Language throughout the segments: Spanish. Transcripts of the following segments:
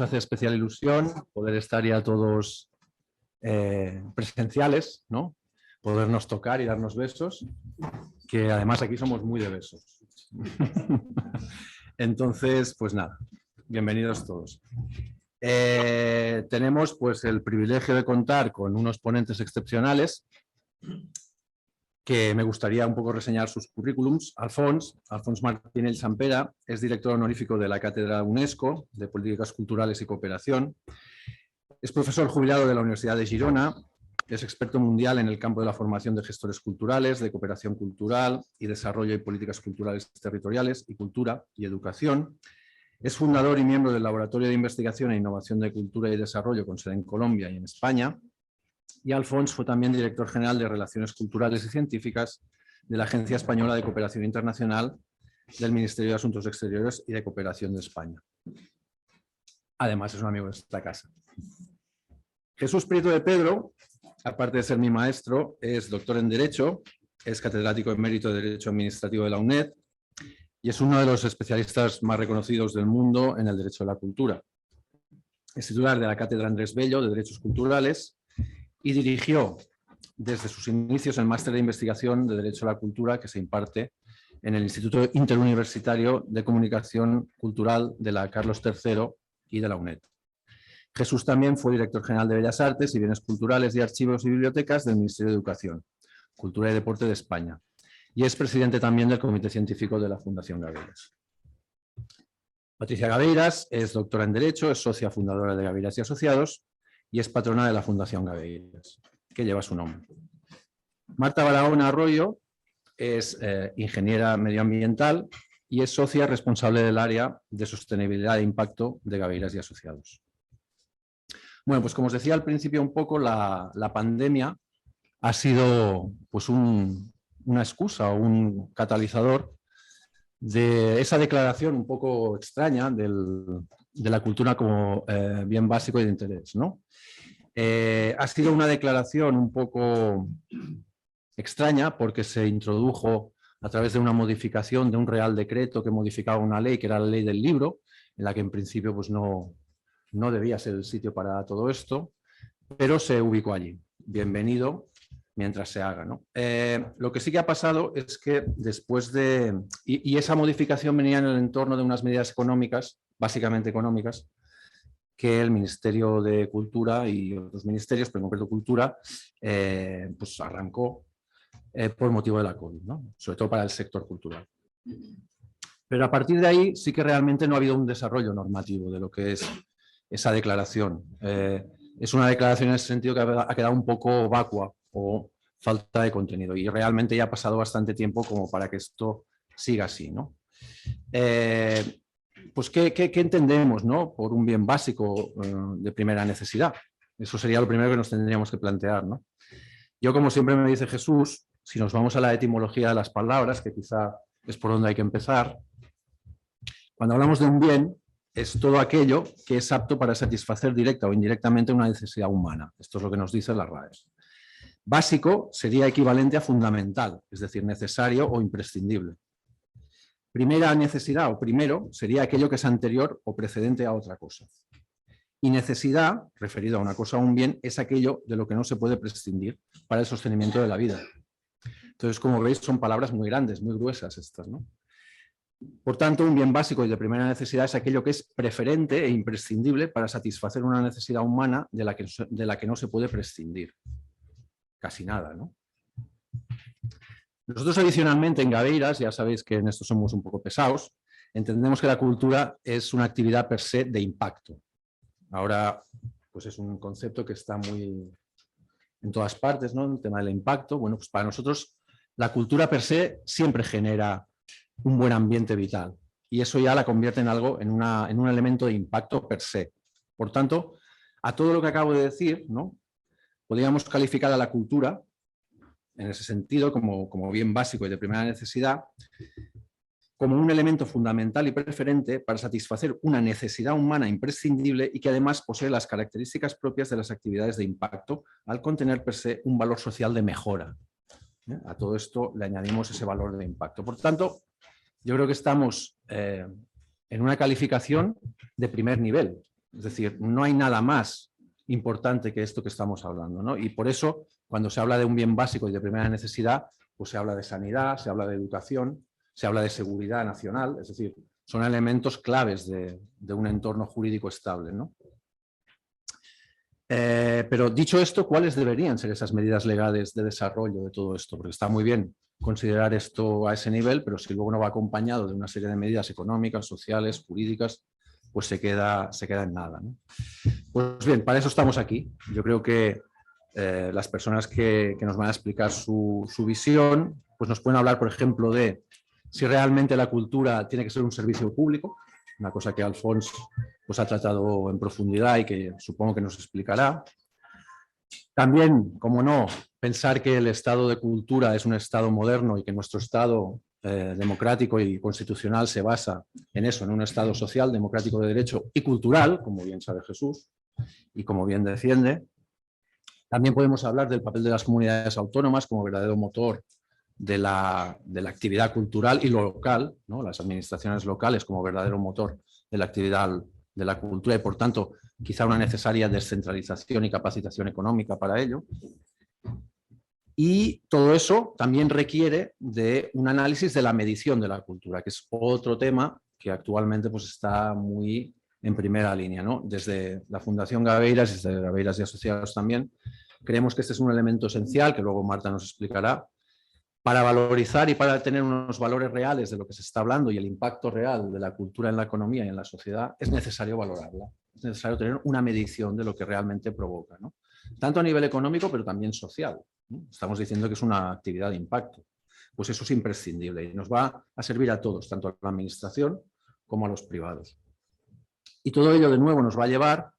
hace especial ilusión poder estar ya todos presenciales, ¿no? Podernos tocar y darnos besos, que además aquí somos muy de besos. Entonces, pues nada, bienvenidos todos. Tenemos pues el privilegio de contar con unos ponentes excepcionales que me gustaría un poco reseñar sus currículums. Alfons Martínez Sampera es director honorífico de la Cátedra UNESCO de Políticas Culturales y Cooperación. Es profesor jubilado de la Universidad de Girona. Es experto mundial en el campo de la formación de gestores culturales, de cooperación cultural y desarrollo y políticas culturales territoriales y cultura y educación. Es fundador y miembro del Laboratorio de Investigación e Innovación de Cultura y Desarrollo con sede en Colombia y en España. Y Alfons fue también director general de Relaciones Culturales y Científicas de la Agencia Española de Cooperación Internacional del Ministerio de Asuntos Exteriores y de Cooperación de España. Además, es un amigo de esta casa. Jesús Prieto de Pedro, aparte de ser mi maestro, es doctor en Derecho, es catedrático emérito de Derecho Administrativo de la UNED y es uno de los especialistas más reconocidos del mundo en el derecho de la cultura. Es titular de la Cátedra Andrés Bello de Derechos Culturales y dirigió desde sus inicios el máster de investigación de Derecho a la Cultura que se imparte en el Instituto Interuniversitario de Comunicación Cultural de la Carlos III y de la UNED. Jesús también fue director general de Bellas Artes y Bienes Culturales y Archivos y Bibliotecas del Ministerio de Educación, Cultura y Deporte de España y es presidente también del Comité Científico de la Fundación Gabeiras. Patricia Gabeiras es doctora en Derecho, es socia fundadora de Gabeiras y Asociados y es patrona de la Fundación Gabeiras, que lleva su nombre. Marta Barahona Arroyo es ingeniera medioambiental y es socia responsable del área de sostenibilidad e impacto de Gabeiras y Asociados. Bueno, pues como os decía al principio un poco, la pandemia ha sido pues una excusa o un catalizador de esa declaración un poco extraña de la cultura como bien básico y de interés, ¿no? Ha sido una declaración un poco extraña porque se introdujo a través de una modificación de un Real Decreto que modificaba una ley, que era la ley del libro, en la que en principio pues no debía ser el sitio para todo esto, pero se ubicó allí. Bienvenido mientras se haga, ¿no? Lo que sí que ha pasado es que después de... Y esa modificación venía en el entorno de unas medidas económicas, básicamente económicas, que el Ministerio de Cultura y otros ministerios, pero en concreto Cultura, pues arrancó por motivo de la COVID, ¿no? Sobre todo para el sector cultural. Pero a partir de ahí sí que realmente no ha habido un desarrollo normativo de lo que es esa declaración. Es una declaración en ese sentido que ha quedado un poco vacua o falta de contenido y realmente ya ha pasado bastante tiempo como para que esto siga así, ¿no? Pues ¿qué entendemos, ¿no? Por un bien básico de primera necesidad? Eso sería lo primero que nos tendríamos que plantear, ¿no? Yo, como siempre me dice Jesús, si nos vamos a la etimología de las palabras, que quizá es por donde hay que empezar, cuando hablamos de un bien, es todo aquello que es apto para satisfacer directa o indirectamente una necesidad humana. Esto es lo que nos dice la RAE. Básico sería equivalente a fundamental, es decir, necesario o imprescindible. Primera necesidad o primero sería aquello que es anterior o precedente a otra cosa. Y necesidad, referido a una cosa o un bien, es aquello de lo que no se puede prescindir para el sostenimiento de la vida. Entonces, como veis, son palabras muy grandes, muy gruesas estas, ¿no? Por tanto, un bien básico y de primera necesidad es aquello que es preferente e imprescindible para satisfacer una necesidad humana de la que no se puede prescindir. Casi nada, ¿no? Nosotros adicionalmente en Gabeiras, ya sabéis que en esto somos un poco pesados, entendemos que la cultura es una actividad per se de impacto. Ahora, pues es un concepto que está muy en todas partes, ¿no? El tema del impacto. Bueno, pues para nosotros la cultura per se siempre genera un buen ambiente vital y eso ya la convierte en algo, en un elemento de impacto per se. Por tanto, a todo lo que acabo de decir, ¿no? Podríamos calificar a la cultura, en ese sentido, como bien básico y de primera necesidad, como un elemento fundamental y preferente para satisfacer una necesidad humana imprescindible y que además posee las características propias de las actividades de impacto al contener per se un valor social de mejora. A todo esto le añadimos ese valor de impacto. Por tanto, yo creo que estamos en una calificación de primer nivel, Es decir, no hay nada más importante que esto que estamos hablando, ¿no? Y por eso, cuando se habla de un bien básico y de primera necesidad, pues se habla de sanidad, se habla de educación, se habla de seguridad nacional, es decir, son elementos claves de un entorno jurídico estable, ¿no? Pero dicho esto, ¿cuáles deberían ser esas medidas legales de desarrollo de todo esto? Porque está muy bien considerar esto a ese nivel, pero si luego no va acompañado de una serie de medidas económicas, sociales, jurídicas, pues se queda en nada, ¿no? Pues bien, para eso estamos aquí. Yo creo que las personas que nos van a explicar su visión, pues nos pueden hablar, por ejemplo, de si realmente la cultura tiene que ser un servicio público, una cosa que Alfons pues, ha tratado en profundidad y que supongo que nos explicará. También, como no, pensar que el Estado de cultura es un Estado moderno y que nuestro Estado democrático y constitucional se basa en eso, en un Estado social, democrático de derecho y cultural, como bien sabe Jesús y como bien defiende. También podemos hablar del papel de las comunidades autónomas como verdadero motor de la actividad cultural y lo local, ¿no? Las administraciones locales como verdadero motor de la actividad de la cultura y, por tanto, quizá una necesaria descentralización y capacitación económica para ello. Y todo eso también requiere de un análisis de la medición de la cultura, que es otro tema que actualmente pues, está muy en primera línea, ¿no? Desde la Fundación Gabeiras, desde Gabeiras y Asociados también, creemos que este es un elemento esencial, que luego Marta nos explicará, para valorizar y para tener unos valores reales de lo que se está hablando y el impacto real de la cultura en la economía y en la sociedad, es necesario valorarla. Es necesario tener una medición de lo que realmente provoca, ¿no? Tanto a nivel económico, pero también social, ¿no? Estamos diciendo que es una actividad de impacto. Pues eso es imprescindible y nos va a servir a todos, tanto a la administración como a los privados. Y todo ello, de nuevo, nos va a llevar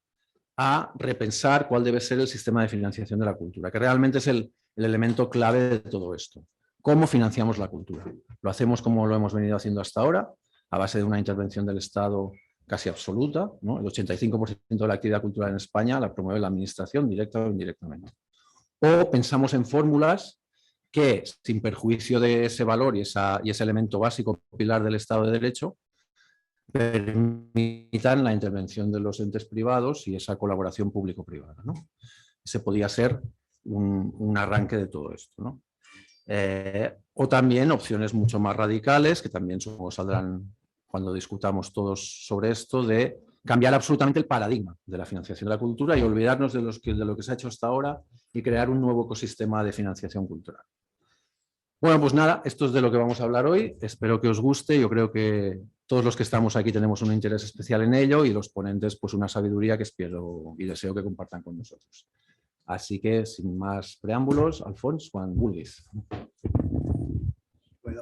a repensar cuál debe ser el sistema de financiación de la cultura, que realmente es el elemento clave de todo esto. ¿Cómo financiamos la cultura? Lo hacemos como lo hemos venido haciendo hasta ahora, a base de una intervención del Estado casi absoluta, ¿no? El 85% de la actividad cultural en España la promueve la administración, directa o indirectamente. O pensamos en fórmulas que, sin perjuicio de ese valor y ese elemento básico pilar del Estado de Derecho, permitan la intervención de los entes privados y esa colaboración público-privada, ¿no? Ese podría ser un arranque de todo esto, ¿no? O también opciones mucho más radicales, que también saldrán cuando discutamos todos sobre esto, de cambiar absolutamente el paradigma de la financiación de la cultura y olvidarnos de lo que se ha hecho hasta ahora y crear un nuevo ecosistema de financiación cultural. Bueno, pues nada, esto es de lo que vamos a hablar hoy. Espero que os guste. Yo creo que todos los que estamos aquí tenemos un interés especial en ello y los ponentes pues una sabiduría que espero y deseo que compartan con nosotros. Así que, sin más preámbulos, Alfons, quan vulguis. Bueno.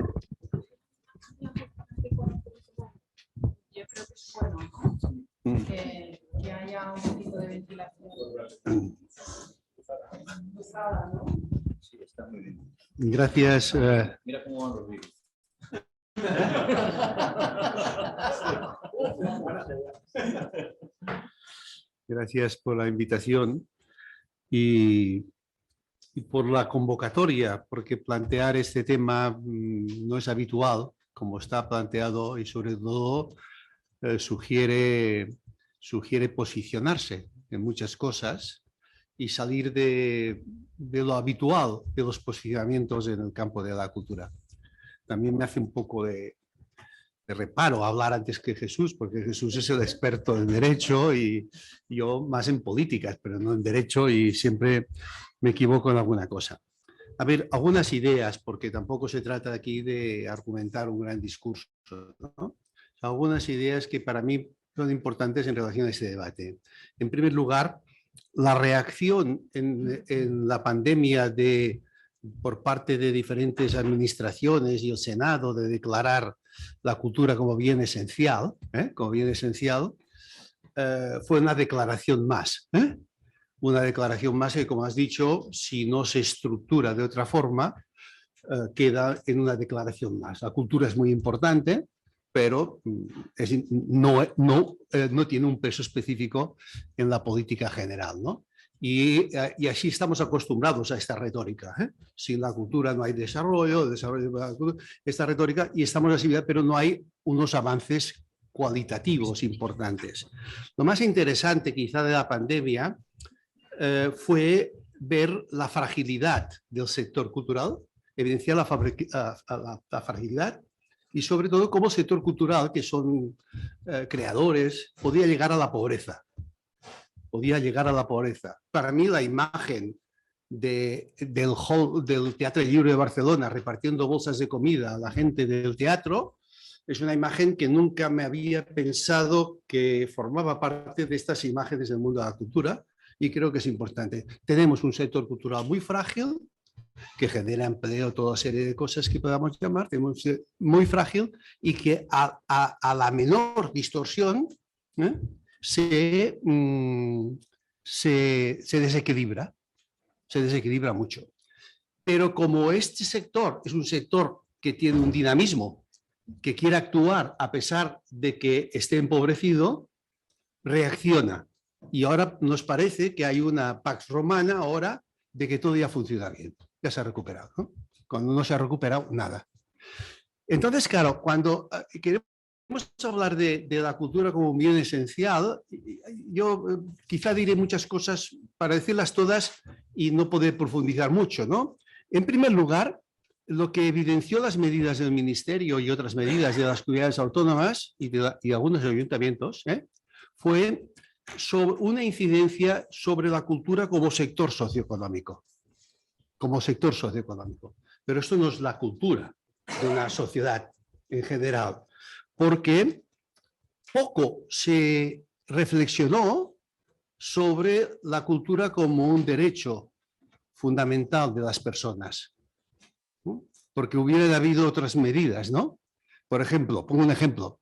Yo creo que es bueno, ¿no? Que haya un poquito de ventilación. ¿No? Sí, está muy bien. Gracias. Mira cómo van los vídeos. Gracias por la invitación y por la convocatoria, porque plantear este tema no es habitual, como está planteado, y sobre todo sugiere posicionarse en muchas cosas y salir de lo habitual de los posicionamientos en el campo de la cultura. También me hace un poco de reparo hablar antes que Jesús, porque Jesús es el experto en derecho y yo más en políticas, pero no en derecho, y siempre me equivoco en alguna cosa. A ver, algunas ideas, porque tampoco se trata aquí de argumentar un gran discurso, ¿no? Algunas ideas que para mí son importantes en relación a este debate. En primer lugar, la reacción en la pandemia por parte de diferentes administraciones y el Senado de declarar la cultura como bien esencial, fue una declaración más. Una declaración más que, como has dicho, si no se estructura de otra forma, queda en una declaración más. La cultura es muy importante, pero no tiene un peso específico en la política general, ¿no? Y así estamos acostumbrados a esta retórica. Sin la cultura no hay desarrollo de la cultura, esta retórica, y estamos así, pero no hay unos avances cualitativos importantes. Lo más interesante quizá de la pandemia fue ver la fragilidad del sector cultural, evidenciar la fragilidad y sobre todo cómo el sector cultural, que son creadores, podía llegar a la pobreza. Podía llegar a la pobreza. Para mí la imagen del Teatre Lliure de Barcelona repartiendo bolsas de comida a la gente del teatro es una imagen que nunca me había pensado que formaba parte de estas imágenes del mundo de la cultura y creo que es importante. Tenemos un sector cultural muy frágil que genera empleo, toda serie de cosas que podamos llamar, tenemos muy frágil y que a la menor distorsión se desequilibra. Se desequilibra mucho. Pero como este sector es un sector que tiene un dinamismo, que quiere actuar a pesar de que esté empobrecido, reacciona. Y ahora nos parece que hay una pax romana ahora de que todo ya funciona bien. Ya se ha recuperado, ¿no? Cuando no se ha recuperado, nada. Entonces, claro, cuando queremos hablar de la cultura como un bien esencial, yo quizá diré muchas cosas para decirlas todas y no poder profundizar mucho, ¿no? En primer lugar, lo que evidenció las medidas del Ministerio y otras medidas de las comunidades autónomas y algunos ayuntamientos fue una incidencia sobre la cultura como sector socioeconómico. Como sector socioeconómico. Pero esto no es la cultura de una sociedad en general, porque poco se reflexionó sobre la cultura como un derecho fundamental de las personas, ¿no? Porque hubieran habido otras medidas, ¿no? Por ejemplo, pongo un ejemplo,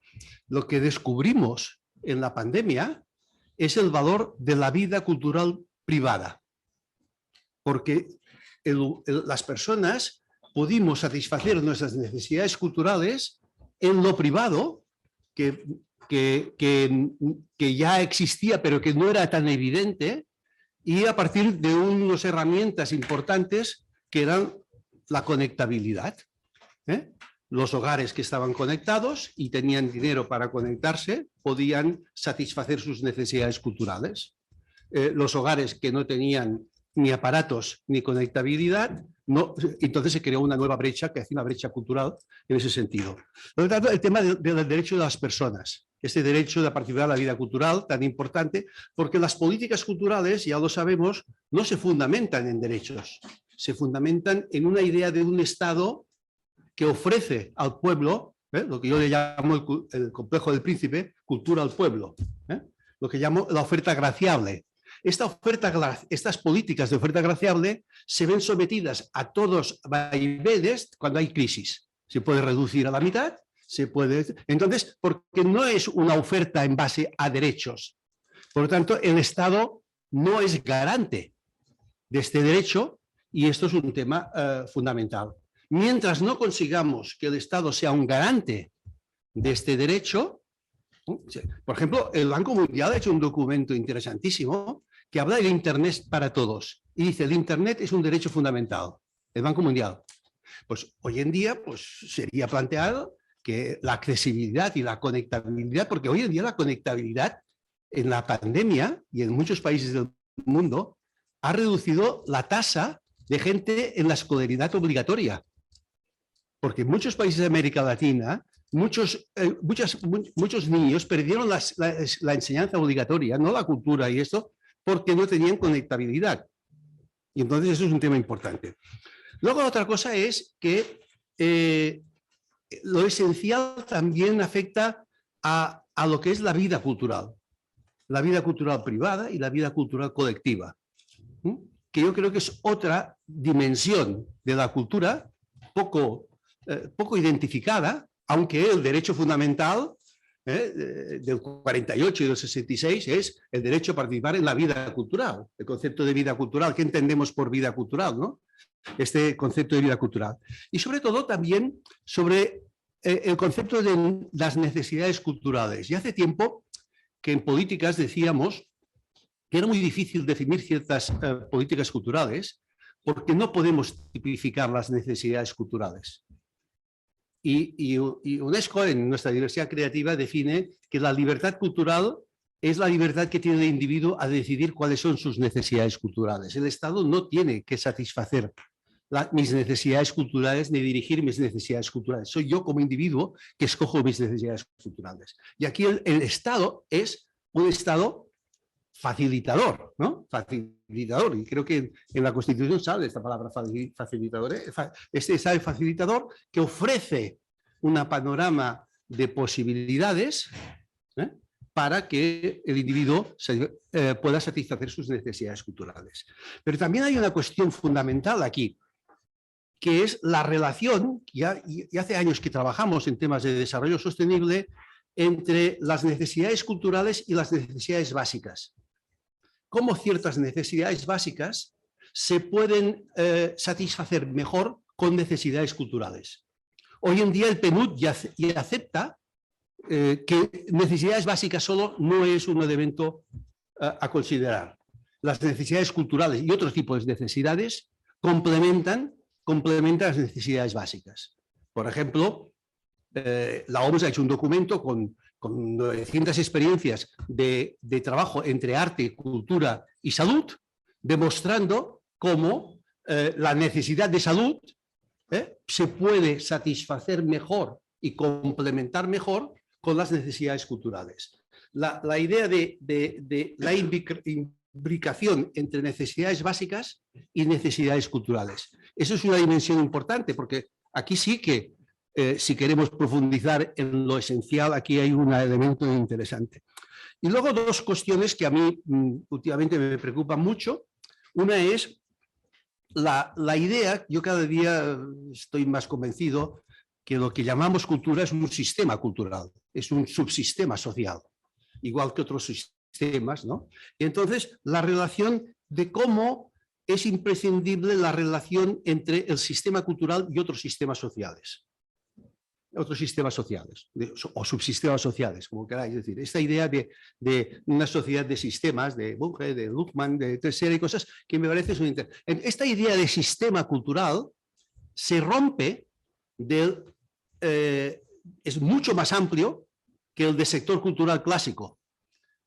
lo que descubrimos en la pandemia es el valor de la vida cultural privada, porque las personas pudimos satisfacer nuestras necesidades culturales en lo privado, que ya existía pero que no era tan evidente, y a partir de unas herramientas importantes que eran la conectabilidad. Los hogares que estaban conectados y tenían dinero para conectarse podían satisfacer sus necesidades culturales. Los hogares que no tenían ni aparatos ni conectabilidad, entonces se creó una nueva brecha, que hacía una brecha cultural en ese sentido. Por lo tanto, el tema del derecho de las personas, este derecho de participar en la vida cultural tan importante, porque las políticas culturales, ya lo sabemos, no se fundamentan en derechos, se fundamentan en una idea de un Estado que ofrece al pueblo, lo que yo le llamo el complejo del príncipe, cultura al pueblo, lo que llamo la oferta graciable. Estas políticas de oferta graciable se ven sometidas a todos vaivenes cuando hay crisis. Se puede reducir a la mitad, se puede... Entonces, porque no es una oferta en base a derechos. Por lo tanto, el Estado no es garante de este derecho y esto es un tema fundamental. Mientras no consigamos que el Estado sea un garante de este derecho, por ejemplo, el Banco Mundial ha hecho un documento interesantísimo que habla del Internet para todos y dice el Internet es un derecho fundamental, el Banco Mundial. Pues hoy en día pues, sería planteado que la accesibilidad y la conectabilidad, porque hoy en día la conectabilidad en la pandemia y en muchos países del mundo ha reducido la tasa de gente en la escolaridad obligatoria. Porque en muchos países de América Latina, muchos niños perdieron la enseñanza obligatoria, no la cultura y esto, porque no tenían conectabilidad. Y entonces eso es un tema importante. Luego otra cosa es que lo esencial también afecta a lo que es la vida cultural privada y la vida cultural colectiva, que yo creo que es otra dimensión de la cultura poco identificada, aunque el derecho fundamental del 48 y del 66 es el derecho a participar en la vida cultural, el concepto de vida cultural. ¿Qué entendemos por vida cultural, no? Este concepto de vida cultural. Y sobre todo también sobre el concepto de las necesidades culturales. Y hace tiempo que en políticas decíamos que era muy difícil definir ciertas políticas culturales porque no podemos tipificar las necesidades culturales. Y UNESCO, en nuestra diversidad creativa, define que la libertad cultural es la libertad que tiene el individuo a decidir cuáles son sus necesidades culturales. El Estado no tiene que satisfacer mis necesidades culturales ni dirigir mis necesidades culturales. Soy yo como individuo que escojo mis necesidades culturales. Y aquí el Estado es un Estado facilitador, ¿no? Facilitador. Y creo que en la Constitución sale esta palabra facilitador. Este Estado facilitador que ofrece un panorama de posibilidades para que el individuo pueda satisfacer sus necesidades culturales. Pero también hay una cuestión fundamental aquí, que es la relación, y hace años que trabajamos en temas de desarrollo sostenible, entre las necesidades culturales y las necesidades básicas. Cómo ciertas necesidades básicas se pueden satisfacer mejor con necesidades culturales. Hoy en día el PNUD ya acepta que necesidades básicas solo no es un elemento a considerar. Las necesidades culturales y otros tipos de necesidades complementan las necesidades básicas. Por ejemplo, la OMS ha hecho un documento con 900 experiencias de trabajo entre arte, cultura y salud, demostrando cómo la necesidad de salud se puede satisfacer mejor y complementar mejor con las necesidades culturales. La idea de la imbricación entre necesidades básicas y necesidades culturales. Eso es una dimensión importante porque aquí sí que si queremos profundizar en lo esencial, aquí hay un elemento interesante. Y luego dos cuestiones que a mí últimamente me preocupan mucho. Una es la idea, yo cada día estoy más convencido que lo que llamamos cultura es un sistema cultural, es un subsistema social, igual que otros sistemas, ¿no? Y entonces, la relación de cómo es imprescindible la relación entre el sistema cultural y otros sistemas sociales. O subsistemas sociales, como queráis decir. Esta idea de una sociedad de sistemas, de Bunge, de Luhmann, de otra serie de cosas que me parece son interesantes. Esta idea de sistema cultural se rompe es mucho más amplio que el de sector cultural clásico.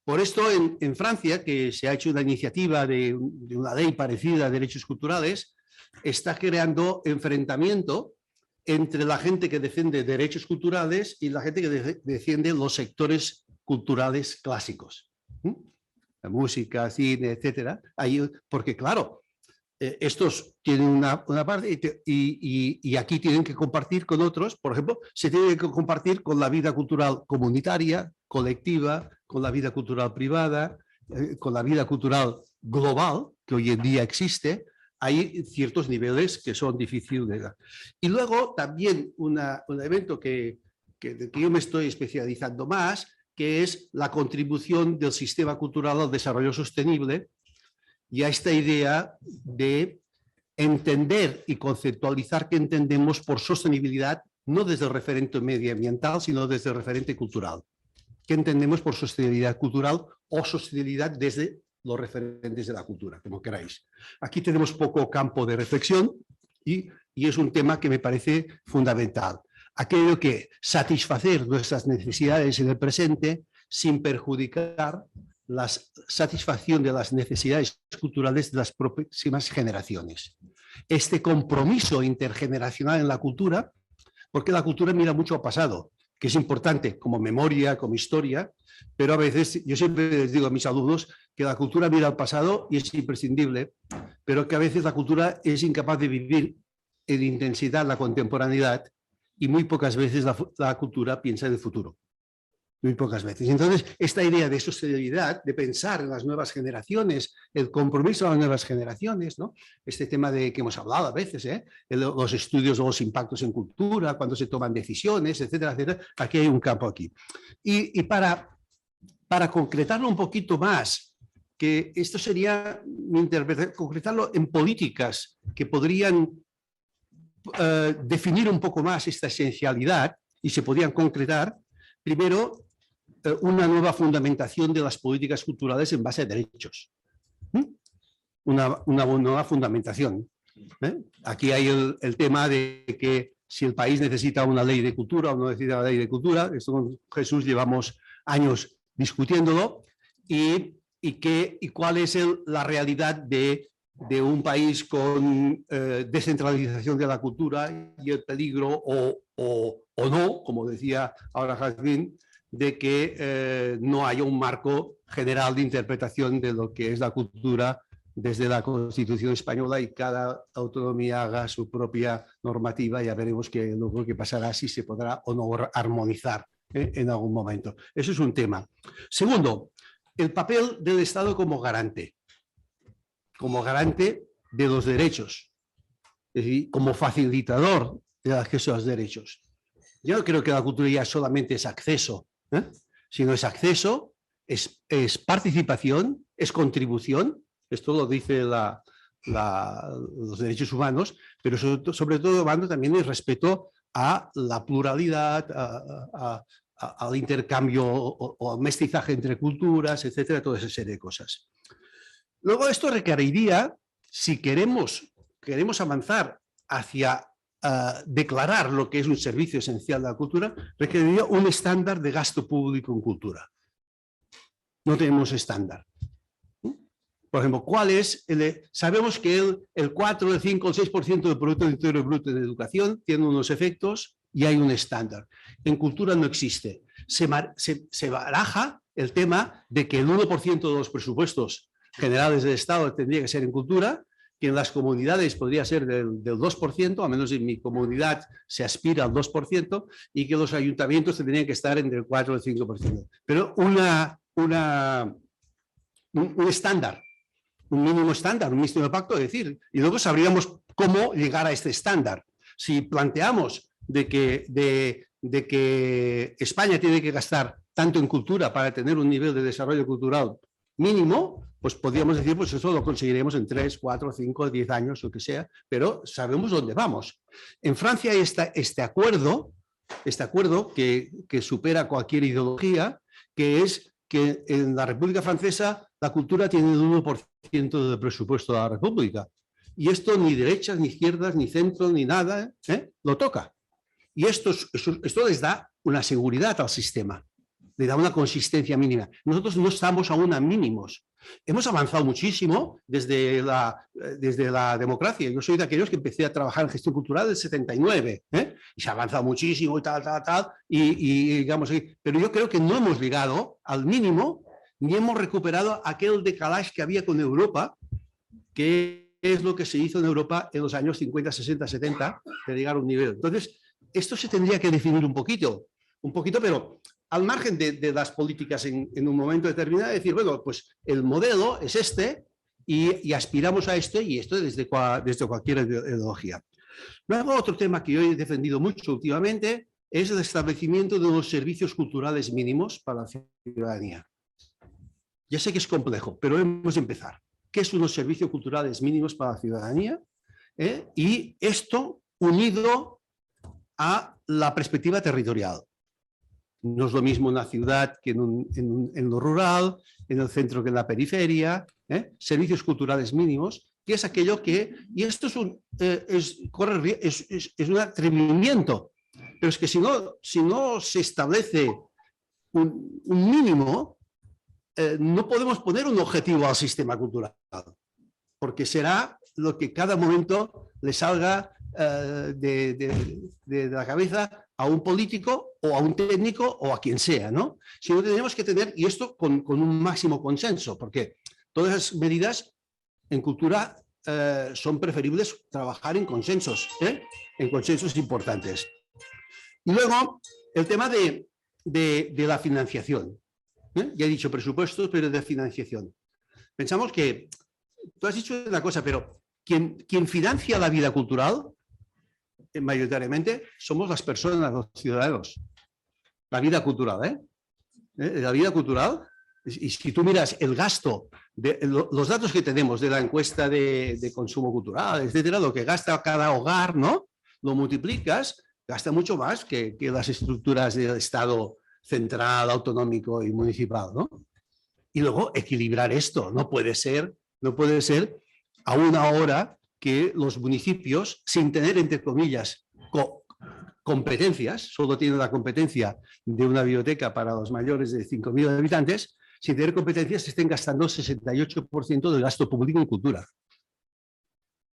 Por esto, en Francia, que se ha hecho una iniciativa de una ley parecida a derechos culturales, está creando enfrentamiento entre la gente que defiende derechos culturales y la gente que defiende los sectores culturales clásicos. La música, cine, etcétera. Porque, claro, estos tienen una parte y aquí tienen que compartir con otros. Por ejemplo, se tienen que compartir con la vida cultural comunitaria, colectiva, con la vida cultural privada, con la vida cultural global, que hoy en día existe. Hay ciertos niveles que son difíciles de dar. Y luego también un evento que yo me estoy especializando más, que es la contribución del sistema cultural al desarrollo sostenible y a esta idea de entender y conceptualizar qué entendemos por sostenibilidad, no desde el referente medioambiental, sino desde el referente cultural. ¿Qué entendemos por sostenibilidad cultural o sostenibilidad desde los referentes de la cultura, como queráis? Aquí tenemos poco campo de reflexión y es un tema que me parece fundamental. Aquello que satisfacer nuestras necesidades en el presente sin perjudicar la satisfacción de las necesidades culturales de las próximas generaciones. Este compromiso intergeneracional en la cultura, porque la cultura mira mucho al pasado, que es importante como memoria, como historia, pero a veces yo siempre les digo a mis alumnos que la cultura mira al pasado y es imprescindible, pero que a veces la cultura es incapaz de vivir en intensidad la contemporaneidad y muy pocas veces la cultura piensa en el futuro. Muy pocas veces. Entonces, esta idea de sostenibilidad, de pensar en las nuevas generaciones, el compromiso de las nuevas generaciones, ¿no? Este tema de que hemos hablado a veces, los estudios de los impactos en cultura, cuando se toman decisiones, etcétera, etcétera. Aquí hay un campo aquí. Y para concretarlo un poquito más, que esto sería mi interpretación, concretarlo en políticas que podrían definir un poco más esta esencialidad y se podrían concretar. Primero, una nueva fundamentación de las políticas culturales en base a derechos. Una nueva fundamentación. Aquí hay el tema de que si el país necesita una ley de cultura o no necesita una ley de cultura. Esto con Jesús llevamos años discutiéndolo. Y cuál es la realidad de un país con descentralización de la cultura y el peligro o no, como decía ahora Jazmín, de que no haya un marco general de interpretación de lo que es la cultura desde la Constitución española y cada autonomía haga su propia normativa. Ya veremos luego qué pasará, si se podrá o no armonizar en algún momento. Eso es un tema. Segundo, el papel del Estado como garante de los derechos, es decir, como facilitador del acceso a los derechos. Yo no creo que la cultura ya solamente es acceso, sino es acceso, es participación, es contribución. Esto lo dice los derechos humanos, pero sobre todo hablando también el respeto a la pluralidad, al intercambio o al mestizaje entre culturas, etcétera, toda esa serie de cosas. Luego esto requeriría, si queremos avanzar hacia declarar lo que es un servicio esencial de la cultura, requeriría un estándar de gasto público en cultura. No tenemos estándar. Por ejemplo, ¿cuál es? Sabemos que el 4, el 5, el 6% del Producto Interior Bruto de educación tiene unos efectos y hay un estándar. En cultura no existe. Se baraja el tema de que el 1% de los presupuestos generales del Estado tendría que ser en cultura, que en las comunidades podría ser del 2%, a menos en mi comunidad se aspira al 2%, y que los ayuntamientos tendrían que estar entre el 4 y el 5%. Pero un estándar, un mínimo estándar, un mínimo pacto, es decir, y luego sabríamos cómo llegar a este estándar. Si planteamos de que España tiene que gastar tanto en cultura para tener un nivel de desarrollo cultural mínimo, pues podríamos decir, pues eso lo conseguiremos en 3, 4, 5, 10 años, lo que sea, pero sabemos dónde vamos. En Francia hay este acuerdo que supera cualquier ideología, que es que en la República Francesa la cultura tiene el 1% del presupuesto de la República. Y esto ni derechas, ni izquierdas, ni centro, ni nada, lo toca. Y esto les da una seguridad al sistema, le da una consistencia mínima. Nosotros no estamos aún a mínimos. Hemos avanzado muchísimo desde la democracia. Yo soy de aquellos que empecé a trabajar en gestión cultural en el 79, y se ha avanzado muchísimo y tal, y digamos así. Pero yo creo que no hemos llegado al mínimo, ni hemos recuperado aquel decalaje que había con Europa, que es lo que se hizo en Europa en los años 50, 60, 70, de llegar a un nivel. Entonces, esto se tendría que definir un poquito, pero al margen de las políticas en un momento determinado, decir, bueno, pues el modelo es este y aspiramos a este, y esto desde cualquier ideología. Luego, otro tema que yo he defendido mucho últimamente es el establecimiento de unos servicios culturales mínimos para la ciudadanía. Ya sé que es complejo, pero debemos de empezar. ¿Qué son unos servicios culturales mínimos para la ciudadanía? Y esto unido a la perspectiva territorial. No es lo mismo en la ciudad que en lo rural, en el centro que en la periferia. Servicios culturales mínimos, que es aquello que... Y esto es un atrevimiento. Pero es que si no se establece un mínimo, no podemos poner un objetivo al sistema cultural, porque será lo que cada momento le salga de la cabeza a un político o a un técnico o a quien sea, ¿no? Si no, tenemos que tener, y esto con un máximo consenso, porque todas las medidas en cultura son preferibles trabajar en consensos importantes. Y luego, el tema de la financiación. Ya he dicho presupuestos, pero de financiación. Pensamos que, tú has dicho una cosa, pero quien financia la vida cultural, mayoritariamente, somos las personas, los ciudadanos. La vida cultural, La vida cultural, y si tú miras el gasto, los datos que tenemos de la encuesta de consumo cultural, etcétera, lo que gasta cada hogar, ¿no? Lo multiplicas, gasta mucho más que las estructuras del Estado central, autonómico y municipal, ¿no? Y luego equilibrar esto. No puede ser a una hora que los municipios, sin tener, entre comillas, competencias, solo tiene la competencia de una biblioteca para los mayores de 5.000 habitantes, sin tener competencias estén gastando el 68% del gasto público en cultura.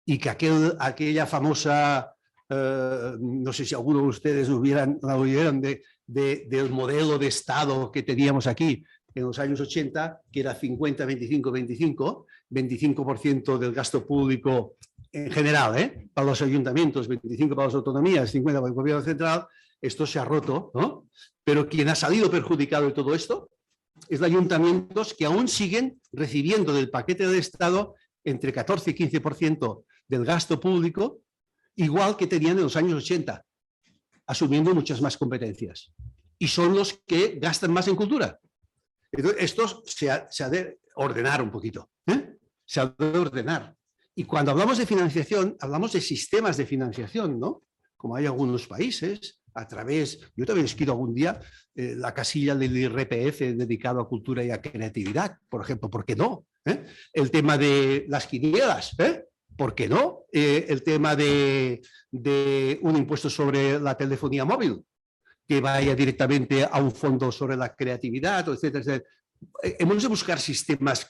Y que aquella famosa, no sé si alguno de ustedes la oyeron del modelo de Estado que teníamos aquí en los años 80, que era 50, 25, 25, 25% del gasto público en general, para los ayuntamientos, 25 para las autonomías, 50 para el gobierno central. Esto se ha roto, ¿no? Pero quien ha salido perjudicado de todo esto es los ayuntamientos, que aún siguen recibiendo del paquete del Estado entre 14 y 15% del gasto público, igual que tenían en los años 80, asumiendo muchas más competencias. Y son los que gastan más en cultura. Entonces, esto se ha de ordenar un poquito, se ha de ordenar. Y cuando hablamos de financiación, hablamos de sistemas de financiación, ¿no? Como hay algunos países, a través, yo también les quiero algún día la casilla del IRPF dedicado a cultura y a creatividad, por ejemplo, ¿por qué no? El tema de las quinielas, ¿por qué no? El tema de un impuesto sobre la telefonía móvil, que vaya directamente a un fondo sobre la creatividad, etcétera, etcétera. Hemos de buscar sistemas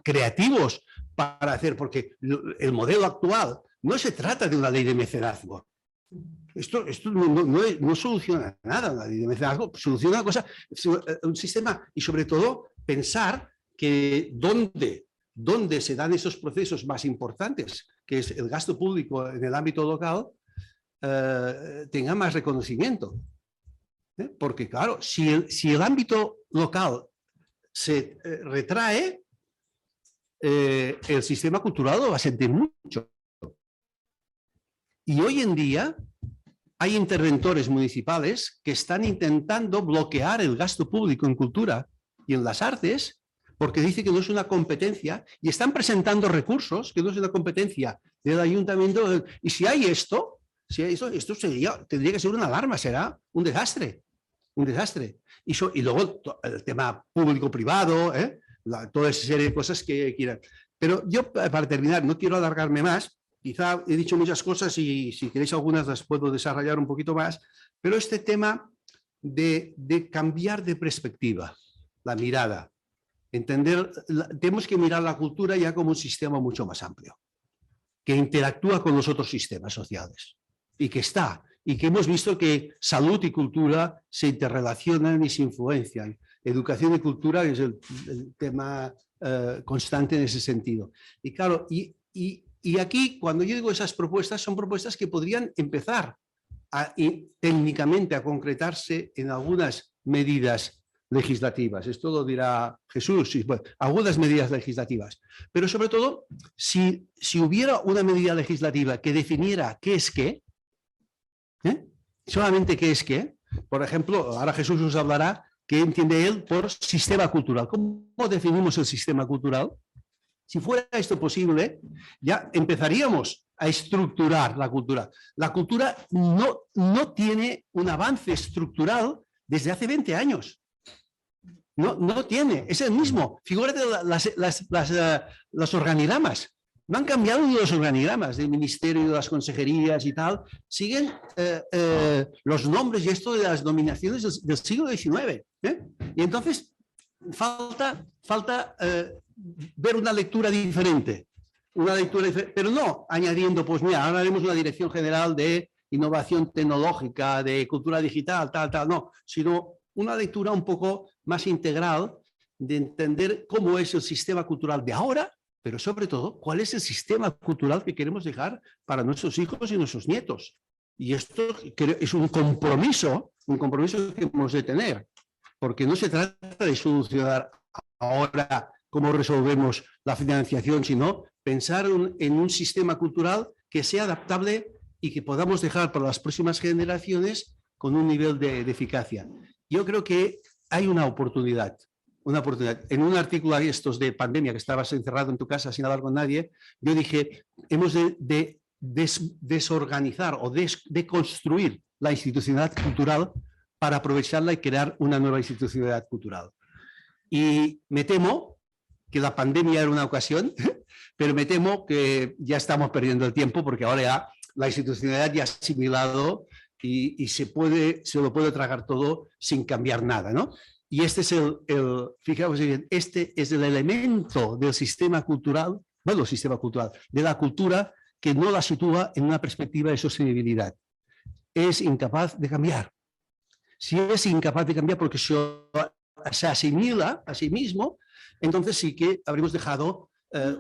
creativos para hacer, porque el modelo actual no se trata de una ley de mecenazgo. Esto no soluciona nada, la ley de mecenazgo soluciona una cosa, un sistema, y sobre todo pensar que donde se dan esos procesos más importantes, que es el gasto público en el ámbito local, tenga más reconocimiento. Porque claro, si el ámbito local se retrae, el sistema cultural lo va a sentir mucho. Y hoy en día hay interventores municipales que están intentando bloquear el gasto público en cultura y en las artes, porque dice que no es una competencia, y están presentando recursos que no es una competencia del ayuntamiento. Y si hay esto tendría que ser una alarma, será un desastre. Un desastre. Y luego el tema público-privado, toda esa serie de cosas que quieran. Pero yo, para terminar, no quiero alargarme más. Quizá he dicho muchas cosas y si queréis algunas las puedo desarrollar un poquito más. Pero este tema de cambiar de perspectiva, la mirada, tenemos que mirar la cultura ya como un sistema mucho más amplio, que interactúa con los otros sistemas sociales y que hemos visto que salud y cultura se interrelacionan y se influencian. Educación y cultura es el tema constante en ese sentido. Y claro, y aquí cuando yo digo esas propuestas, son propuestas que podrían empezar técnicamente a concretarse en algunas medidas legislativas. Esto lo dirá Jesús, bueno, algunas medidas legislativas. Pero sobre todo, si hubiera una medida legislativa que definiera qué es qué, solamente qué es qué. Por ejemplo, ahora Jesús nos hablará qué entiende él por sistema cultural. ¿Cómo definimos el sistema cultural? Si fuera esto posible, ya empezaríamos a estructurar la cultura. La cultura no tiene un avance estructural desde hace 20 años. No tiene, es el mismo. Figúrate los organigramas. No han cambiado ni los organigramas del ministerio, de las consejerías y tal. Siguen los nombres y esto de las nominaciones del siglo XIX. Y entonces falta ver una lectura diferente. Pero no añadiendo, pues mira, ahora haremos una dirección general de innovación tecnológica, de cultura digital, tal, no. Sino una lectura un poco más integral de entender cómo es el sistema cultural de ahora, pero sobre todo, ¿cuál es el sistema cultural que queremos dejar para nuestros hijos y nuestros nietos? Y esto es un compromiso que hemos de tener, porque no se trata de solucionar ahora cómo resolvemos la financiación, sino pensar en un sistema cultural que sea adaptable y que podamos dejar para las próximas generaciones con un nivel de eficacia. Yo creo que hay una oportunidad. En un artículo de estos de pandemia, que estabas encerrado en tu casa sin hablar con nadie, yo dije, hemos de desorganizar o deconstruir la institucionalidad cultural para aprovecharla y crear una nueva institucionalidad cultural. Y me temo que la pandemia era una ocasión, pero me temo que ya estamos perdiendo el tiempo porque ahora ya la institucionalidad ya ha asimilado y se lo puede tragar todo sin cambiar nada, ¿no? Y este es fijaos bien, este es el elemento del sistema cultural, bueno, sistema cultural, de la cultura que no la sitúa en una perspectiva de sostenibilidad. Es incapaz de cambiar. Si es incapaz de cambiar porque se asimila a sí mismo, entonces sí que habremos dejado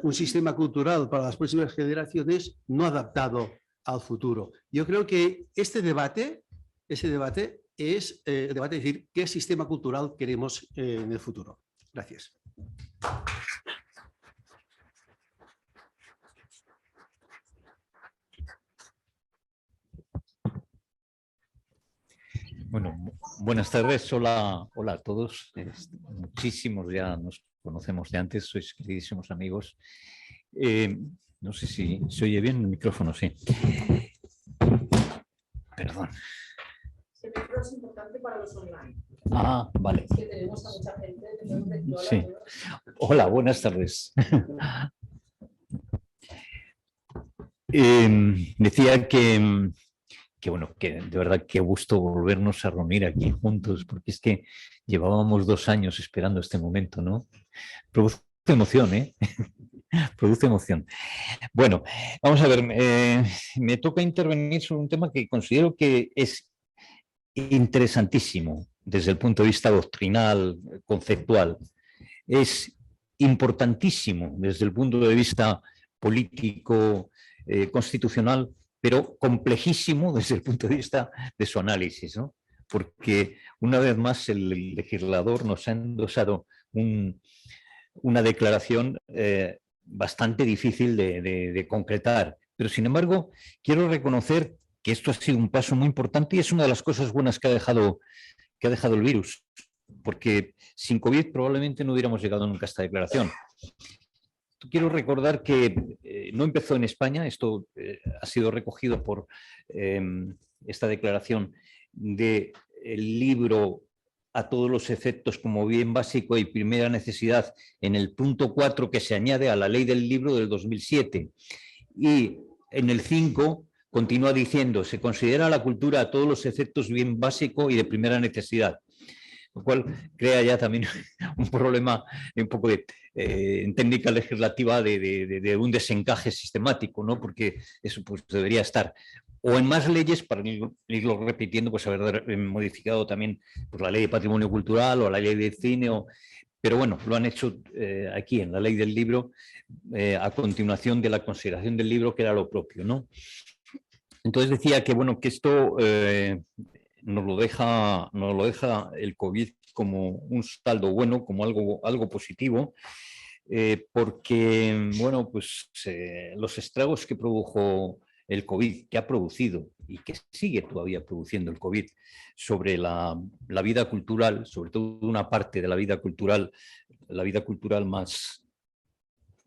un sistema cultural para las próximas generaciones no adaptado al futuro. Yo creo que ese debate es el debate de decir qué sistema cultural queremos en el futuro. Gracias. Bueno, buenas tardes, hola a todos. Muchísimos ya nos conocemos de antes, sois queridísimos amigos. No sé si se oye bien el micrófono, sí. Perdón. El micro es importante para los online. Ah, vale. Es que tenemos a mucha gente. Sí. Hola, buenas tardes. Decía que bueno, que de verdad qué gusto volvernos a reunir aquí juntos, porque es que llevábamos 2 años esperando este momento, ¿no? Produce emoción, ¿eh? Produce emoción. Bueno, vamos a ver, me toca intervenir sobre un tema que considero que es interesantísimo desde el punto de vista doctrinal, conceptual. Es importantísimo desde el punto de vista político, constitucional, pero complejísimo desde el punto de vista de su análisis, ¿no? Porque una vez más el legislador nos ha endosado una declaración bastante difícil de concretar. Pero sin embargo, quiero reconocer que esto ha sido un paso muy importante y es una de las cosas buenas que ha dejado el virus, porque sin COVID probablemente no hubiéramos llegado nunca a esta declaración. Quiero recordar que no empezó en España, esto ha sido recogido por esta declaración del libro a todos los efectos como bien básico y primera necesidad en el punto 4 que se añade a la ley del libro del 2007. Y en el 5 continúa diciendo, se considera la cultura a todos los efectos bien básico y de primera necesidad. Lo cual crea ya también un problema un poco en técnica legislativa de un desencaje sistemático, ¿no? Porque eso pues debería estar o en más leyes, para irlo repitiendo, pues haber modificado también pues, la ley de patrimonio cultural o la ley de cine, pero bueno, lo han hecho aquí en la ley del libro a continuación de la consideración del libro, que era lo propio, ¿no? Entonces decía que bueno, que esto nos lo deja el COVID como un saldo bueno, como algo positivo, porque bueno, pues los estragos que produjo el COVID, que ha producido y que sigue todavía produciendo el COVID sobre la vida cultural, sobre todo una parte de la vida cultural más...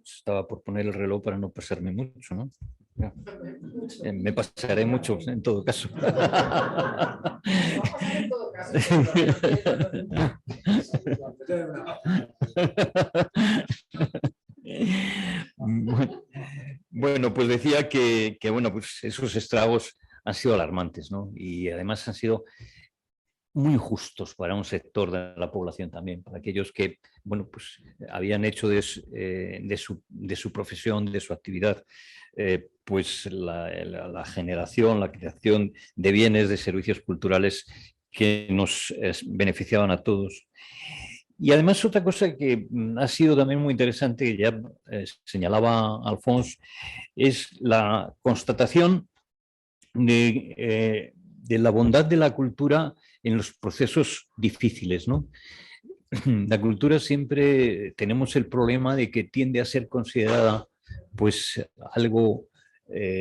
Estaba por poner el reloj para no pasarme mucho, ¿no? Me pasaré mucho, en todo caso. Bueno, pues decía que bueno, pues esos estragos han sido alarmantes, ¿no? Y además han sido muy justos para un sector de la población también, para aquellos que, bueno, pues habían hecho de su profesión, de su actividad, pues la generación, la creación de bienes, de servicios culturales que nos beneficiaban a todos. Y además otra cosa que ha sido también muy interesante, que ya señalaba Alfons, es la constatación de la bondad de la cultura en los procesos difíciles, ¿no? La cultura siempre tenemos el problema de que tiende a ser considerada pues algo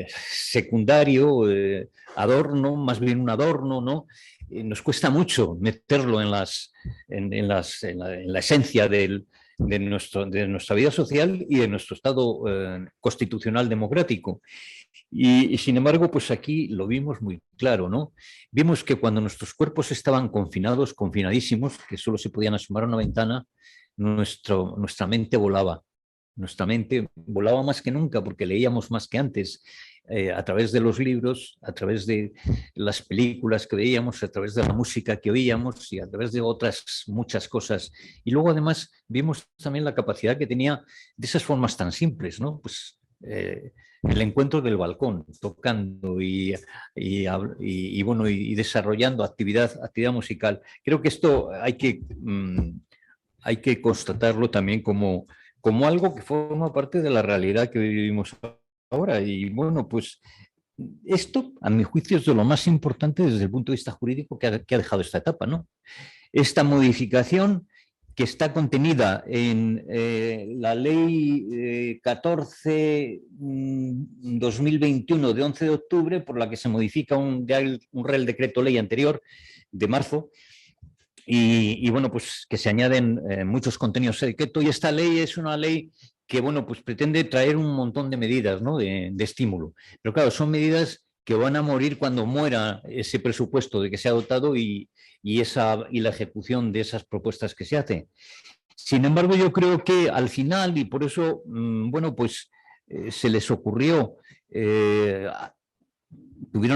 secundario, adorno, más bien un adorno, ¿no? Nos cuesta mucho meterlo en la esencia de nuestra vida social y de nuestro estado constitucional democrático. Y sin embargo, pues aquí lo vimos muy claro, ¿no? Vimos que cuando nuestros cuerpos estaban confinados, confinadísimos, que solo se podían asomar a una ventana, nuestra mente volaba. Nuestra mente volaba más que nunca porque leíamos más que antes a través de los libros, a través de las películas que veíamos, a través de la música que oíamos y a través de otras muchas cosas. Y luego además vimos también la capacidad que tenía de esas formas tan simples, ¿no? Pues el encuentro del balcón, tocando y desarrollando actividad musical. Creo que esto hay que constatarlo también como algo que forma parte de la realidad que vivimos ahora. Y bueno, pues esto, a mi juicio, es de lo más importante desde el punto de vista jurídico que ha dejado esta etapa, ¿no? Esta modificación que está contenida en la Ley 14/2021 de 11 de octubre, por la que se modifica un Real Decreto Ley anterior de marzo, y bueno, pues que se añaden muchos contenidos de decreto, y esta ley es una ley que, bueno, pues pretende traer un montón de medidas, ¿no? de estímulo. Pero claro, son medidas que van a morir cuando muera ese presupuesto de que se ha dotado y la ejecución de esas propuestas que se hacen. Sin embargo, yo creo que al final, y por eso, bueno, pues se les ocurrió, tuvieron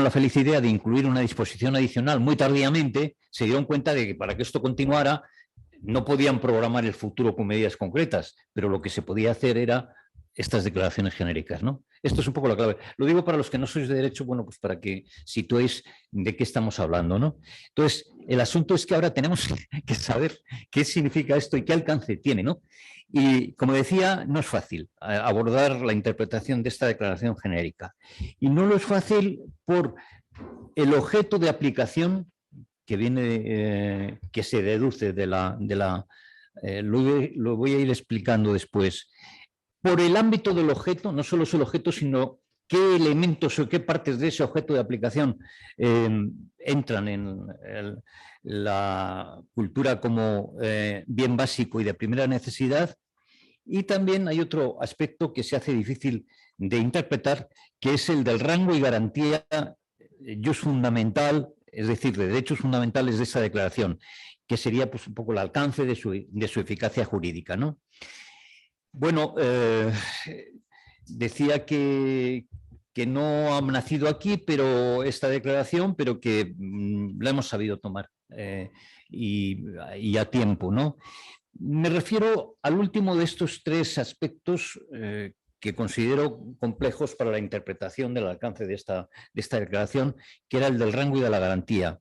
la feliz idea de incluir una disposición adicional muy tardíamente, se dieron cuenta de que para que esto continuara no podían programar el futuro con medidas concretas, pero lo que se podía hacer era estas declaraciones genéricas, ¿no? Esto es un poco la clave. Lo digo para los que no sois de derecho, bueno, pues para que situéis de qué estamos hablando, ¿no? Entonces, el asunto es que ahora tenemos que saber qué significa esto y qué alcance tiene, ¿no? Y, como decía, no es fácil abordar la interpretación de esta declaración genérica. Y no lo es fácil por el objeto de aplicación que viene, que se deduce de la lo voy a ir explicando después. Por el ámbito del objeto, no solo es el objeto, sino qué elementos o qué partes de ese objeto de aplicación entran en la cultura como bien básico y de primera necesidad. Y también hay otro aspecto que se hace difícil de interpretar, que es el del rango y garantía jus fundamental, es decir, de derechos fundamentales de esa declaración, que sería pues un poco el alcance de su eficacia jurídica, ¿no? Bueno, decía que no ha nacido aquí, pero esta declaración, pero que la hemos sabido tomar y a tiempo, ¿no? Me refiero al último de estos tres aspectos que considero complejos para la interpretación del alcance de esta declaración, que era el del rango y de la garantía.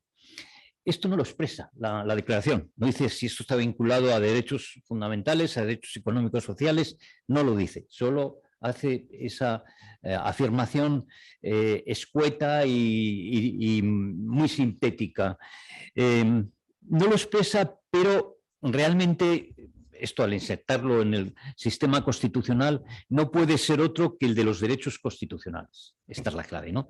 Esto no lo expresa la declaración, no dice si esto está vinculado a derechos fundamentales, a derechos económicos, sociales, no lo dice, solo hace esa afirmación escueta y muy sintética. No lo expresa, pero realmente esto, al insertarlo en el sistema constitucional, no puede ser otro que el de los derechos constitucionales. Esta es la clave, ¿no?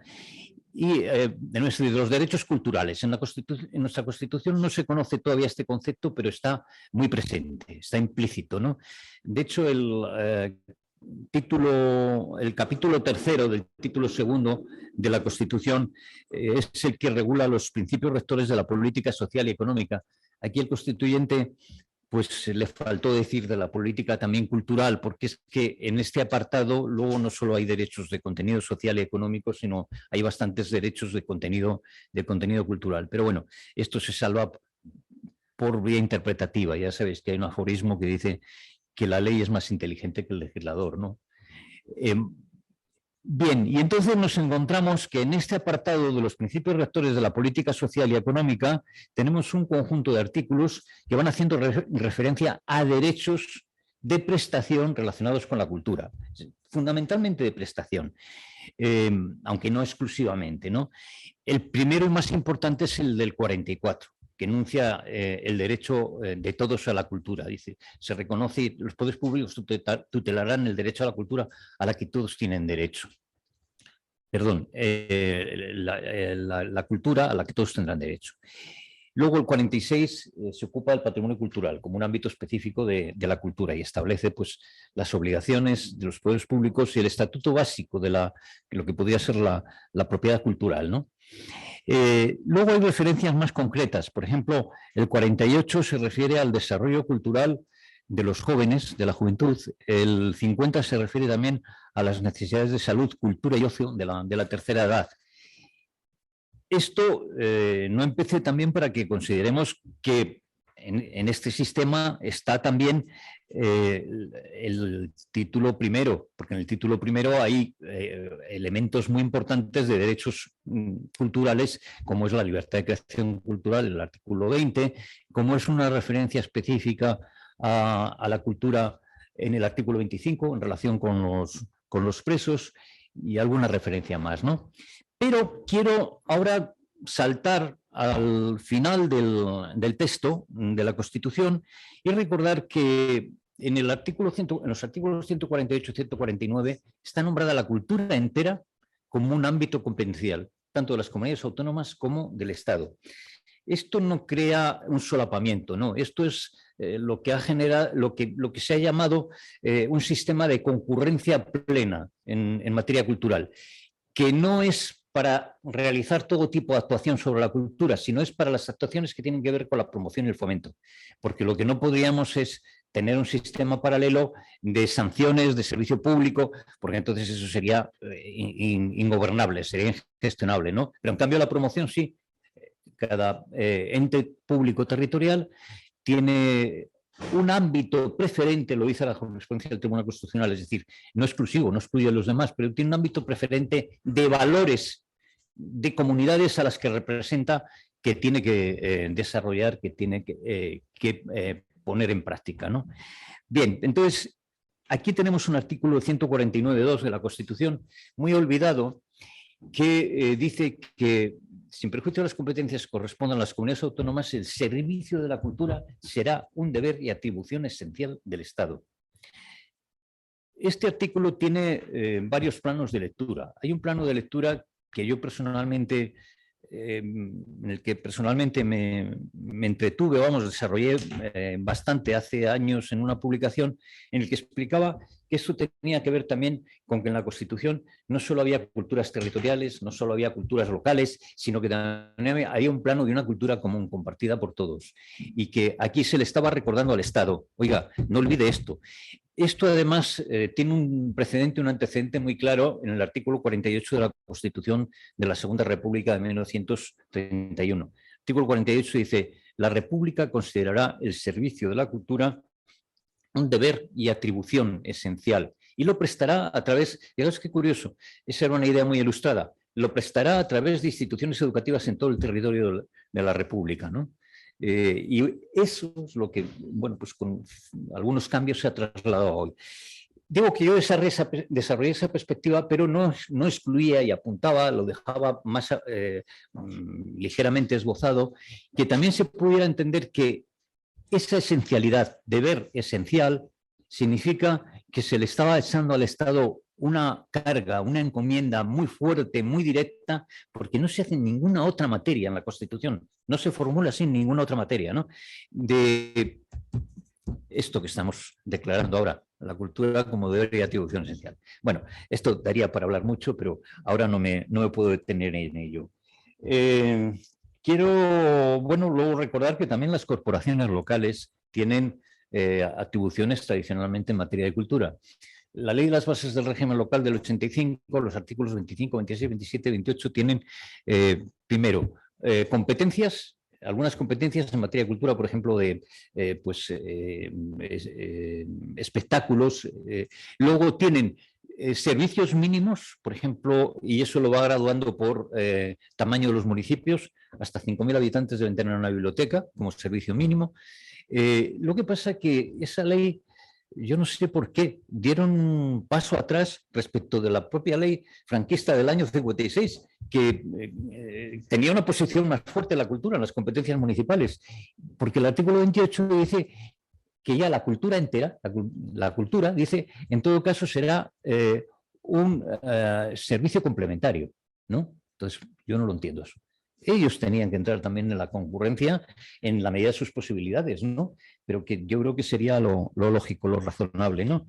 Y de los derechos culturales. En nuestra Constitución no se conoce todavía este concepto, pero está muy presente, está implícito, ¿no? De hecho, el capítulo 3 del título 2 de la Constitución es el que regula los principios rectores de la política social y económica. Aquí el constituyente pues le faltó decir de la política también cultural, porque es que en este apartado luego no solo hay derechos de contenido social y económico, sino hay bastantes derechos de contenido cultural. Pero bueno, esto se salva por vía interpretativa. Ya sabéis que hay un aforismo que dice que la ley es más inteligente que el legislador, ¿no? Bien, y entonces nos encontramos que en este apartado de los principios rectores de la política social y económica tenemos un conjunto de artículos que van haciendo referencia a derechos de prestación relacionados con la cultura, fundamentalmente de prestación, aunque no exclusivamente, ¿no? El primero y más importante es el del 44, que enuncia el derecho de todos a la cultura. Dice, se reconoce, los poderes públicos tutelarán el derecho a la cultura a la que todos tienen derecho. Perdón, la cultura a la que todos tendrán derecho. Luego el 46 se ocupa del patrimonio cultural como un ámbito específico de la cultura y establece pues, las obligaciones de los poderes públicos y el estatuto básico de lo que podría ser la propiedad cultural, ¿no? Luego hay referencias más concretas. Por ejemplo, el 48 se refiere al desarrollo cultural de los jóvenes, de la juventud. El 50 se refiere también a las necesidades de salud, cultura y ocio de la tercera edad. Esto no empecé también para que consideremos que en este sistema está también el título primero, porque en el título primero hay elementos muy importantes de derechos culturales, como es la libertad de creación cultural, el artículo 20, como es una referencia específica a la cultura en el artículo 25 en relación con los presos y alguna referencia más, ¿no? Pero quiero ahora saltar al final del texto de la Constitución y recordar que en los artículos 148 y 149 está nombrada la cultura entera como un ámbito competencial, tanto de las comunidades autónomas como del Estado. Esto no crea un solapamiento, no. Esto es lo que ha generado, lo que se ha llamado un sistema de concurrencia plena en materia cultural, que no es para realizar todo tipo de actuación sobre la cultura, sino es para las actuaciones que tienen que ver con la promoción y el fomento. Porque lo que no podríamos es tener un sistema paralelo de sanciones, de servicio público, porque entonces eso sería ingobernable, sería ingestionable, ¿no? Pero en cambio la promoción sí. Cada ente público territorial tiene un ámbito preferente, lo dice la jurisprudencia del Tribunal Constitucional, es decir, no exclusivo, no excluye a los demás, pero tiene un ámbito preferente de valores de comunidades a las que representa, que tiene que desarrollar, que tiene que poner en práctica, ¿no? Bien, entonces, aquí tenemos un artículo 149.2 de la Constitución, muy olvidado, que dice que, sin perjuicio de las competencias que correspondan a las comunidades autónomas, el servicio de la cultura será un deber y atribución esencial del Estado. Este artículo tiene varios planos de lectura. Hay un plano de lectura que yo personalmente, en el que personalmente me entretuve, desarrollé bastante hace años en una publicación en el que explicaba que esto tenía que ver también con que en la Constitución no solo había culturas territoriales, no solo había culturas locales, sino que también había un plano de una cultura común, compartida por todos. Y que aquí se le estaba recordando al Estado, oiga, no olvide esto. Esto además tiene un precedente, un antecedente muy claro en el artículo 48 de la Constitución de la Segunda República de 1931. El artículo 48 dice: la República considerará el servicio de la cultura un deber y atribución esencial y lo prestará a través, fijaos qué curioso, esa era una idea muy ilustrada, lo prestará a través de instituciones educativas en todo el territorio de la República, ¿no? Y eso es lo que, bueno, pues con algunos cambios se ha trasladado hoy. Digo que yo desarrollé esa perspectiva, pero no excluía y apuntaba, lo dejaba más ligeramente esbozado, que también se pudiera entender que esa esencialidad, deber esencial, significa que se le estaba echando al Estado una carga, una encomienda muy fuerte, muy directa, porque no se hace en ninguna otra materia en la Constitución, no se formula así en ninguna otra materia, ¿no? De esto que estamos declarando ahora, la cultura como deber y atribución esencial. Bueno, esto daría para hablar mucho, pero ahora no me puedo detener en ello. Quiero, bueno, luego recordar que también las corporaciones locales tienen atribuciones tradicionalmente en materia de cultura. La Ley de las Bases del Régimen Local del 85, los artículos 25, 26, 27, 28 tienen, primero, competencias, algunas competencias en materia de cultura, por ejemplo, de espectáculos. Luego tienen servicios mínimos, por ejemplo, y eso lo va graduando por tamaño de los municipios, hasta 5.000 habitantes deben tener una biblioteca como servicio mínimo. Lo que pasa es que esa ley, yo no sé por qué, dieron un paso atrás respecto de la propia ley franquista del año 56, que tenía una posición más fuerte en la cultura, en las competencias municipales, porque el artículo 28 dice que ya la cultura entera, la cultura, dice, en todo caso será un servicio complementario, ¿no? Entonces, yo no lo entiendo eso. Ellos tenían que entrar también en la concurrencia en la medida de sus posibilidades, ¿no? Pero que yo creo que sería lo lógico, lo razonable, ¿no?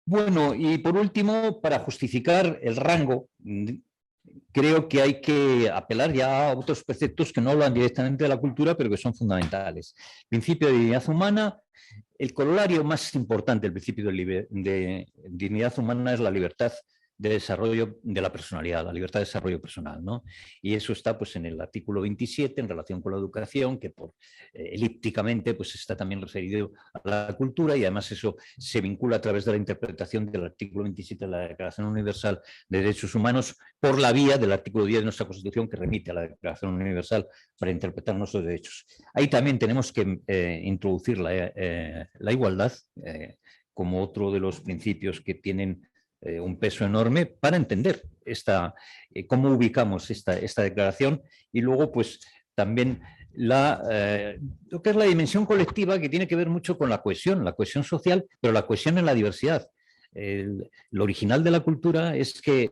Bueno, y por último, para justificar el rango creo que hay que apelar ya a otros preceptos que no hablan directamente de la cultura, pero que son fundamentales. Principio de dignidad humana. El corolario más importante del principio de dignidad humana es la libertad de desarrollo de la personalidad, la libertad de desarrollo personal, ¿no? Y eso está pues, en el artículo 27 en relación con la educación, que elípticamente pues, está también referido a la cultura, y además eso se vincula a través de la interpretación del artículo 27 de la Declaración Universal de Derechos Humanos por la vía del artículo 10 de nuestra Constitución, que remite a la Declaración Universal para interpretar nuestros derechos. Ahí también tenemos que introducir la igualdad como otro de los principios que tienen un peso enorme para entender cómo ubicamos esta declaración, y luego pues también lo que es la dimensión colectiva, que tiene que ver mucho con la cohesión social, pero la cohesión en la diversidad. Lo original de la cultura es que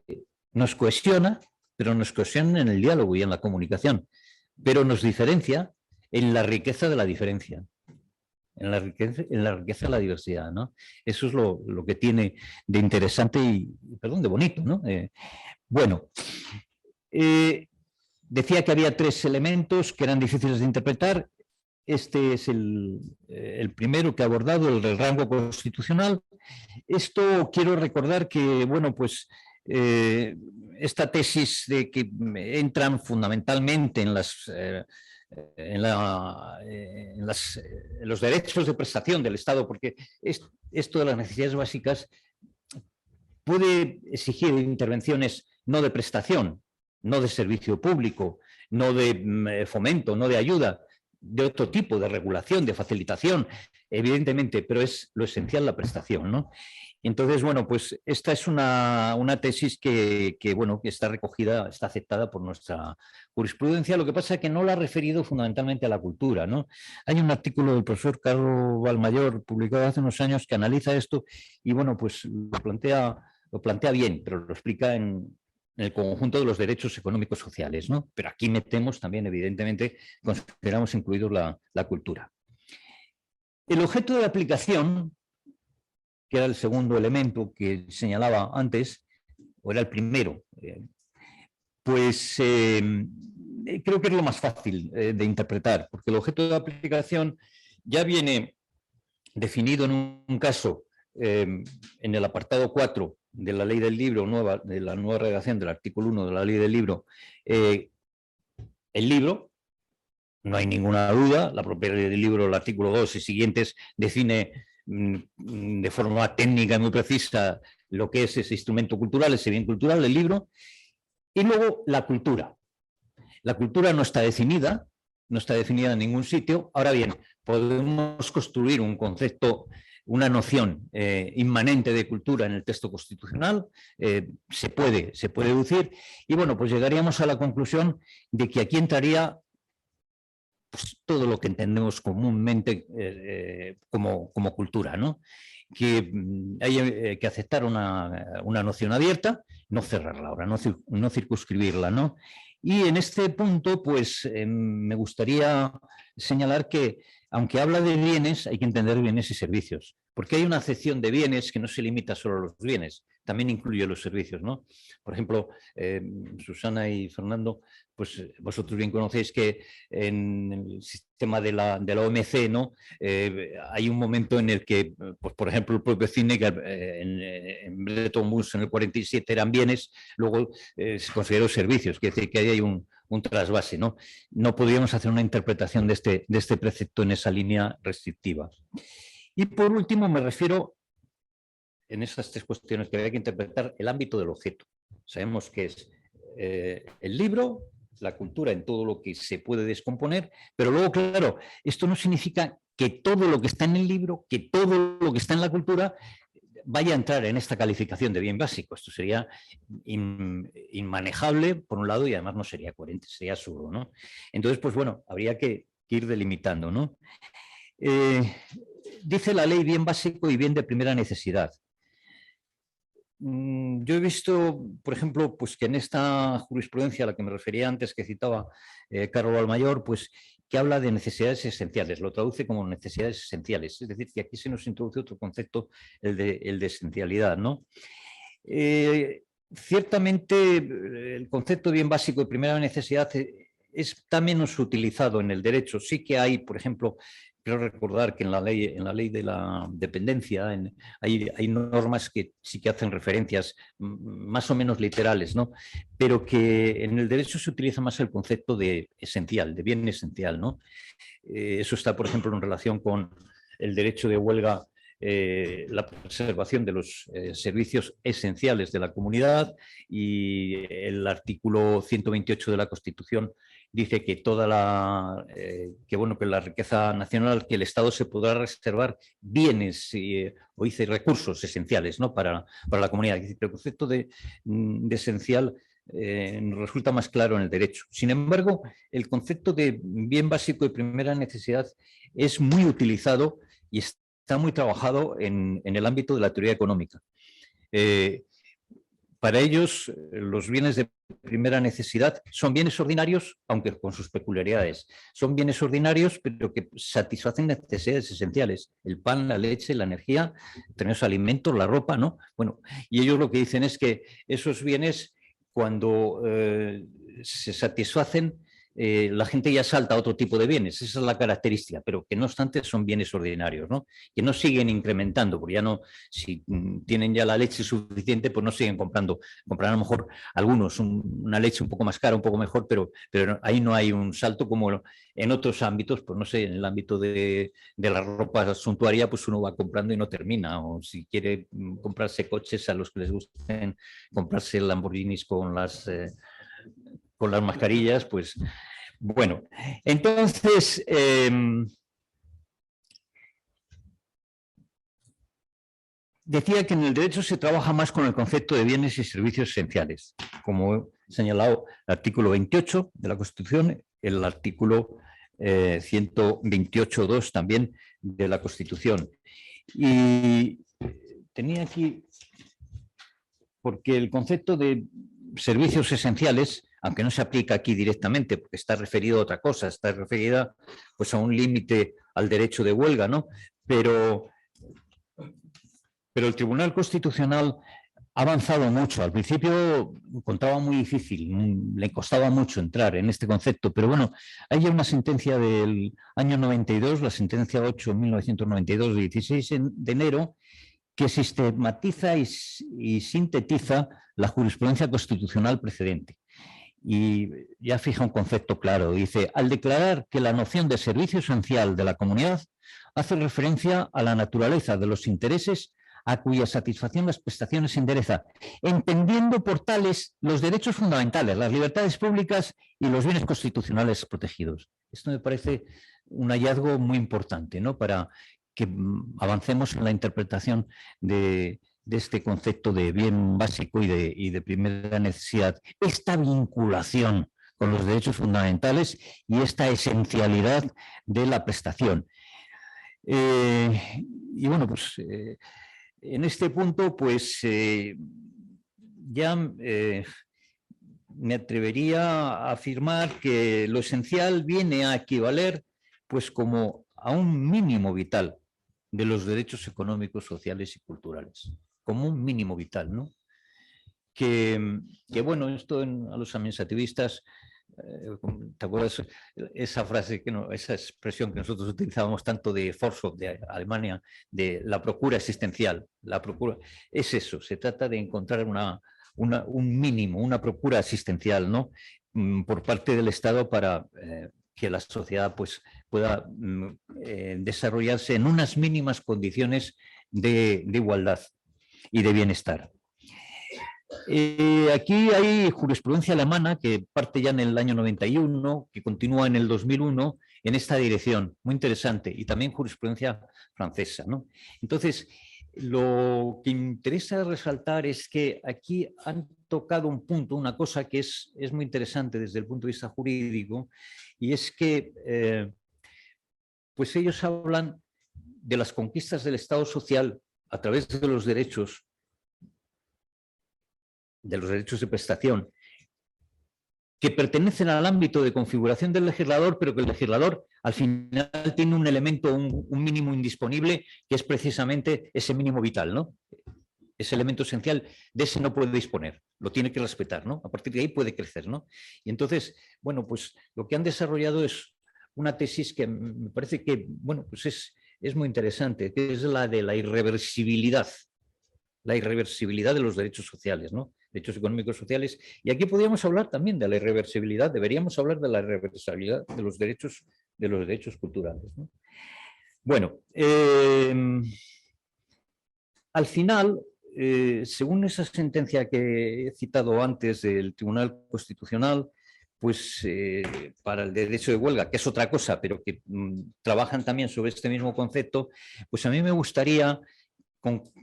nos cohesiona, pero nos cohesiona en el diálogo y en la comunicación, pero nos diferencia en la riqueza de la diferencia. En la riqueza de la diversidad, ¿no? Eso es lo que tiene de interesante y, perdón, de bonito, ¿no? Bueno, decía que había 3 elementos que eran difíciles de interpretar. Este es el primero que he abordado, el del rango constitucional. Esto quiero recordar que, bueno, pues esta tesis de que entran fundamentalmente en los derechos de prestación del Estado, porque esto de las necesidades básicas puede exigir intervenciones no de prestación, no de servicio público, no de fomento, no de ayuda, de otro tipo, de regulación, de facilitación, evidentemente, pero es lo esencial la prestación, ¿no? Entonces, bueno, pues esta es una tesis que está recogida, está aceptada por nuestra jurisprudencia. Lo que pasa es que no la ha referido fundamentalmente a la cultura, ¿no? Hay un artículo del profesor Carlos Valmayor, publicado hace unos años, que analiza esto y, bueno, pues lo plantea bien, pero lo explica en el conjunto de los derechos económicos sociales, ¿no? Pero aquí metemos también, evidentemente, consideramos incluidos la cultura. El objeto de la aplicación, que era el segundo elemento que señalaba antes, o era el primero, pues creo que es lo más fácil de interpretar, porque el objeto de aplicación ya viene definido en un caso en el apartado 4 de la ley del libro, de la nueva redacción del artículo 1 de la ley del libro. El libro, no hay ninguna duda, la propia ley del libro, el artículo 2 y siguientes, define de forma técnica y muy precisa lo que es ese instrumento cultural, ese bien cultural, el libro. Y luego la cultura. La cultura no está definida en ningún sitio. Ahora bien, podemos construir un concepto, una noción inmanente de cultura en el texto constitucional, se puede deducir, y bueno, pues llegaríamos a la conclusión de que aquí entraría pues, todo lo que entendemos comúnmente como cultura, ¿no? Que hay que aceptar una noción abierta, no cerrarla ahora, no circunscribirla, ¿no? Y en este punto, pues me gustaría señalar que, aunque habla de bienes, hay que entender bienes y servicios, porque hay una acepción de bienes que no se limita solo a los bienes, también incluye los servicios, ¿no? Por ejemplo, Susana y Fernando, pues vosotros bien conocéis que en el sistema de la OMC, ¿no? Hay un momento en el que, pues, por ejemplo, el propio cine, que en Bretton Woods en el 47 eran bienes, luego se consideró servicios, quiere decir que ahí hay un trasvase, ¿no? No podríamos hacer una interpretación de este precepto en esa línea restrictiva. Y por último me refiero, en esas 3 cuestiones que hay que interpretar, el ámbito del objeto. Sabemos que es el libro, la cultura en todo lo que se puede descomponer, pero luego, claro, esto no significa que todo lo que está en el libro, que todo lo que está en la cultura vaya a entrar en esta calificación de bien básico. Esto sería inmanejable, por un lado, y además no sería coherente, sería absurdo, ¿no? Entonces, pues bueno, habría que ir delimitando, ¿no? Dice la ley bien básico y bien de primera necesidad. Yo he visto, por ejemplo, pues que en esta jurisprudencia a la que me refería antes, que citaba Carlos Valmayor, pues que habla de necesidades esenciales, lo traduce como necesidades esenciales, es decir, que aquí se nos introduce otro concepto, el de esencialidad, ¿no? ciertamente el concepto de bien básico de primera necesidad está menos utilizado en el derecho. Sí que hay, por ejemplo, quiero recordar que en la ley de la dependencia hay normas que sí que hacen referencias más o menos literales, ¿no? Pero que en el derecho se utiliza más el concepto de esencial, de bien esencial, ¿no? Eso está, por ejemplo, en relación con el derecho de huelga, la preservación de los servicios esenciales de la comunidad, y el artículo 128 de la Constitución dice que que la riqueza nacional, que el Estado se podrá reservar bienes o dice recursos esenciales, ¿no? para la comunidad. El concepto de esencial nos resulta más claro en el derecho. Sin embargo, el concepto de bien básico de primera necesidad es muy utilizado y está muy trabajado en el ámbito de la teoría económica. Para ellos, los bienes de primera necesidad son bienes ordinarios, aunque con sus peculiaridades. Son bienes ordinarios, pero que satisfacen necesidades esenciales. El pan, la leche, la energía, tenemos alimentos, la ropa, ¿no? Bueno, y ellos lo que dicen es que esos bienes, cuando se satisfacen, la gente ya salta a otro tipo de bienes. Esa es la característica, pero que no obstante son bienes ordinarios, ¿no? Que no siguen incrementando, porque ya no, si tienen ya la leche suficiente, pues no siguen comprando. Comprarán a lo mejor algunos una leche un poco más cara, un poco mejor, pero ahí no hay un salto como en otros ámbitos. Pues no sé, en el ámbito de la ropa suntuaria, pues uno va comprando y no termina. O si quiere comprarse coches a los que les gusten, comprarse Lamborghinis con las mascarillas, pues bueno. Entonces, decía que en el derecho se trabaja más con el concepto de bienes y servicios esenciales, como he señalado el artículo 28 de la Constitución, el artículo 128.2 también de la Constitución. Y tenía aquí, porque el concepto de servicios esenciales, aunque no se aplica aquí directamente, porque está referido a otra cosa, está referida pues a un límite al derecho de huelga, ¿no? Pero el Tribunal Constitucional ha avanzado mucho. Al principio encontraba muy difícil, le costaba mucho entrar en este concepto, pero bueno, hay una sentencia del año 92, la sentencia 8/1992, de 16 de enero, que sistematiza y sintetiza la jurisprudencia constitucional precedente. Y ya fija un concepto claro. Dice: al declarar que la noción de servicio esencial de la comunidad hace referencia a la naturaleza de los intereses a cuya satisfacción las prestaciones se endereza, entendiendo por tales los derechos fundamentales, las libertades públicas y los bienes constitucionales protegidos. Esto me parece un hallazgo muy importante, ¿no? Para que avancemos en la interpretación de este concepto de bien básico y de primera necesidad. Esta vinculación con los derechos fundamentales y esta esencialidad de la prestación. Y bueno, pues en este punto, pues ya me atrevería a afirmar que lo esencial viene a equivaler pues como a un mínimo vital de los derechos económicos, sociales y culturales, como un mínimo vital, ¿no? Que bueno, esto a los administrativistas, ¿te acuerdas esa frase, esa expresión que nosotros utilizábamos tanto de Forschhoff, de Alemania, de la procura existencial? La procura es eso, se trata de encontrar un mínimo, una procura existencial, ¿no? Por parte del Estado para que la sociedad pues, pueda desarrollarse en unas mínimas condiciones de igualdad y de bienestar. Aquí hay jurisprudencia alemana que parte ya en el año 91, que continúa en el 2001 en esta dirección, muy interesante, y también jurisprudencia francesa, ¿no? Entonces, lo que interesa resaltar es que aquí han tocado un punto, una cosa que es muy interesante desde el punto de vista jurídico, y es que pues ellos hablan de las conquistas del Estado social a través de los derechos de prestación, que pertenecen al ámbito de configuración del legislador, pero que el legislador al final tiene un elemento, un mínimo indisponible, que es precisamente ese mínimo vital, ¿no? ese elemento esencial, de ese no puede disponer, lo tiene que respetar, ¿no? A partir de ahí puede crecer, ¿no? Y entonces, bueno, pues lo que han desarrollado es una tesis que me parece que, bueno, pues es muy interesante, que es la de la irreversibilidad de los derechos sociales, ¿no? Derechos económicos sociales. Y aquí podríamos hablar también de la irreversibilidad, deberíamos hablar de la irreversibilidad de los derechos culturales, ¿no? Bueno, al final, según esa sentencia que he citado antes del Tribunal Constitucional, pues para el derecho de huelga, que es otra cosa, pero que trabajan también sobre este mismo concepto, pues a mí me gustaría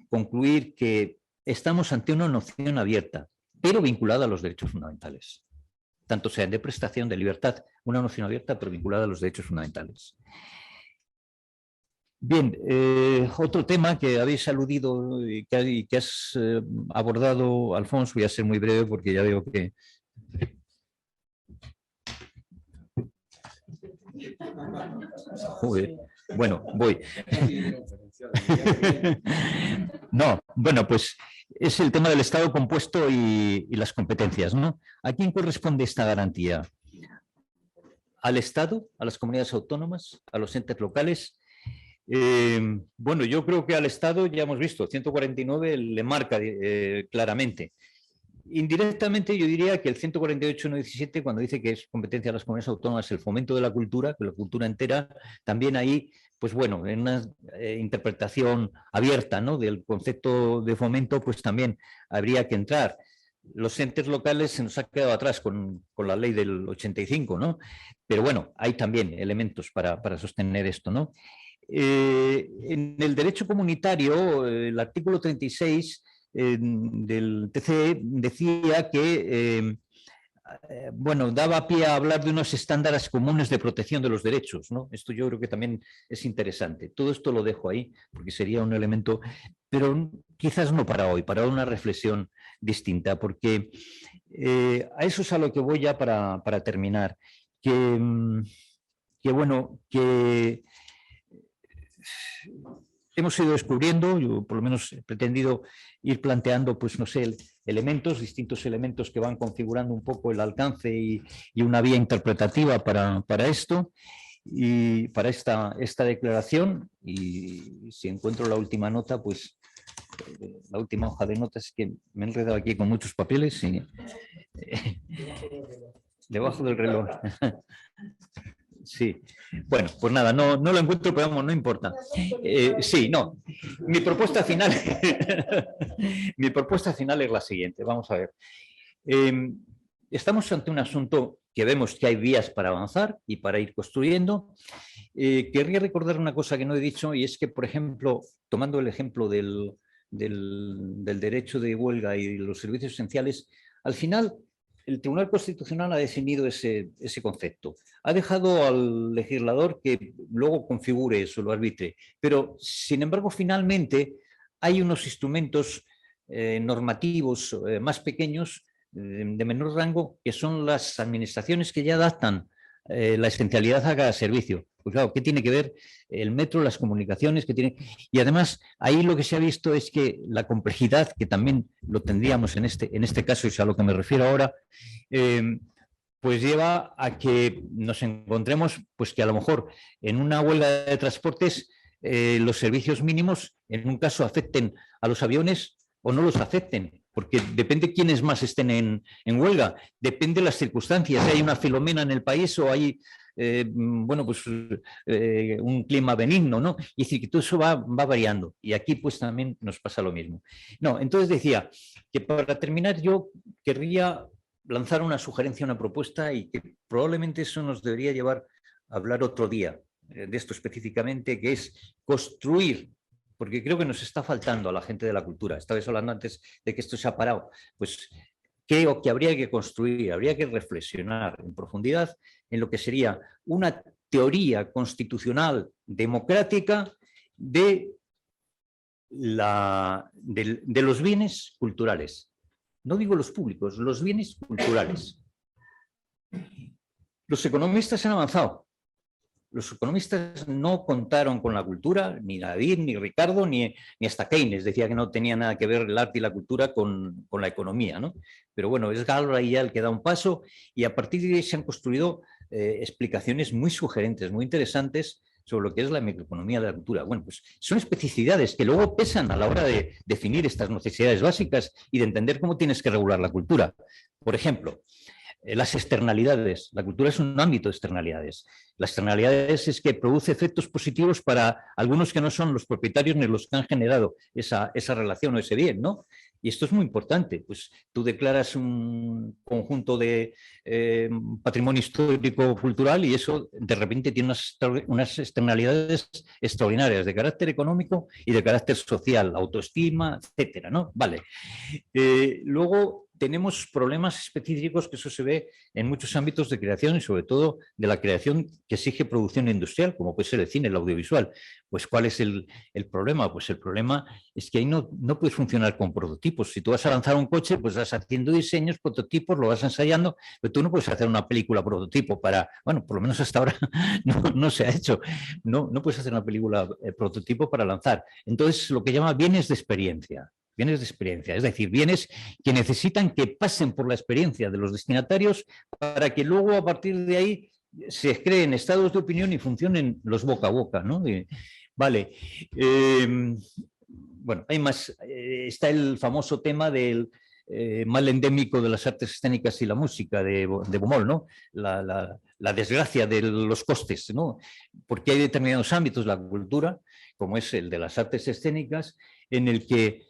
concluir que estamos ante una noción abierta, pero vinculada a los derechos fundamentales. Tanto sea de prestación, de libertad, una noción abierta, pero vinculada a los derechos fundamentales. Bien, otro tema que habéis aludido y que has abordado, Alfonso, voy a ser muy breve porque ya veo que... Joder. Bueno, voy. No, bueno, pues es el tema del Estado compuesto y las competencias, ¿no? ¿A quién corresponde esta garantía? ¿Al Estado, a las comunidades autónomas, a los entes locales? Bueno, yo creo que al Estado ya hemos visto, 149 le marca claramente. Indirectamente yo diría que el 148.117, cuando dice que es competencia de las comunidades autónomas el fomento de la cultura entera, también ahí, pues bueno, en una interpretación abierta, ¿no?, del concepto de fomento, pues también habría que entrar. Los entes locales se nos ha quedado atrás con la ley del 85, ¿no? Pero bueno, hay también elementos para sostener esto, ¿no? En el derecho comunitario, el artículo 36 del TCE decía que, bueno, daba pie a hablar de unos estándares comunes de protección de los derechos, ¿no? Esto yo creo que también es interesante. Todo esto lo dejo ahí porque sería un elemento, pero quizás no para hoy, para una reflexión distinta, porque a eso es a lo que voy ya para terminar. Que bueno, que hemos ido descubriendo, yo por lo menos he pretendido ir planteando, pues no sé, distintos elementos que van configurando un poco el alcance y una vía interpretativa para esto y para esta declaración. Y si encuentro la última nota, pues la última hoja de notas, que me he enredado aquí con muchos papeles y debajo del reloj. Sí, bueno, pues nada, no lo encuentro, pero vamos, no importa. Sí, no, mi propuesta final es la siguiente, vamos a ver. Estamos ante un asunto que vemos que hay vías para avanzar y para ir construyendo. Querría recordar una cosa que no he dicho, y es que, por ejemplo, tomando el ejemplo del derecho de huelga y los servicios esenciales, al final el Tribunal Constitucional ha definido ese concepto. Ha dejado al legislador que luego configure eso, lo arbitre. Pero, sin embargo, finalmente hay unos instrumentos normativos más pequeños, de menor rango, que son las administraciones que ya adaptan la esencialidad a cada servicio. Pues claro, ¿qué tiene que ver el metro, las comunicaciones? Y además, ahí lo que se ha visto es que la complejidad, que también lo tendríamos en este caso, y es a lo que me refiero ahora, pues lleva a que nos encontremos, pues que a lo mejor en una huelga de transportes los servicios mínimos en un caso afecten a los aviones o no los afecten, porque depende quiénes más estén en huelga, depende de las circunstancias, si hay una Filomena en el país o hay bueno, pues un clima benigno, ¿no? Y decir que todo eso va variando, y aquí pues también nos pasa lo mismo. No, entonces decía que para terminar yo querría lanzar una sugerencia, una propuesta, y que probablemente eso nos debería llevar a hablar otro día de esto específicamente, que es construir, porque creo que nos está faltando a la gente de la cultura. Estabais hablando antes de que esto se ha parado, pues que habría que construir, habría que reflexionar en profundidad en lo que sería una teoría constitucional democrática de los bienes culturales. No digo los públicos, los bienes culturales. Los economistas han avanzado. los economistas no contaron con la cultura, ni David, ni Ricardo, ni hasta Keynes decía que no tenía nada que ver el arte y la cultura con la economía, ¿no? Pero bueno, es Galbraith ya el que da un paso y a partir de ahí se han construido explicaciones muy sugerentes, muy interesantes sobre lo que es la microeconomía de la cultura. Bueno, pues son especificidades que luego pesan a la hora de definir estas necesidades básicas y de entender cómo tienes que regular la cultura. Por ejemplo, las externalidades. La cultura es un ámbito de externalidades. Las externalidades es que produce efectos positivos para algunos que no son los propietarios ni los que han generado esa relación o ese bien, ¿no? Y esto es muy importante. Pues tú declaras un conjunto de patrimonio histórico-cultural y eso de repente tiene unas externalidades extraordinarias de carácter económico y de carácter social, autoestima, etcétera, ¿no? Vale. Luego tenemos problemas específicos que eso se ve en muchos ámbitos de creación y sobre todo de la creación que exige producción industrial, como puede ser el cine, el audiovisual. Pues ¿cuál es el problema? Pues el problema es que ahí no puedes funcionar con prototipos. Si tú vas a lanzar un coche, pues vas haciendo diseños, prototipos, lo vas ensayando, pero tú no puedes hacer una película prototipo para, bueno, por lo menos hasta ahora no se ha hecho. No puedes hacer una película prototipo para lanzar. Entonces, lo que llama bienes de experiencia. Bienes de experiencia, es decir, bienes que necesitan que pasen por la experiencia de los destinatarios para que luego a partir de ahí se creen estados de opinión y funcionen los boca a boca, ¿no? Vale. Bueno, hay más. Está el famoso tema del mal endémico de las artes escénicas y la música de Baumol, ¿no? La desgracia de los costes, ¿no? Porque hay determinados ámbitos de la cultura, como es el de las artes escénicas, en el que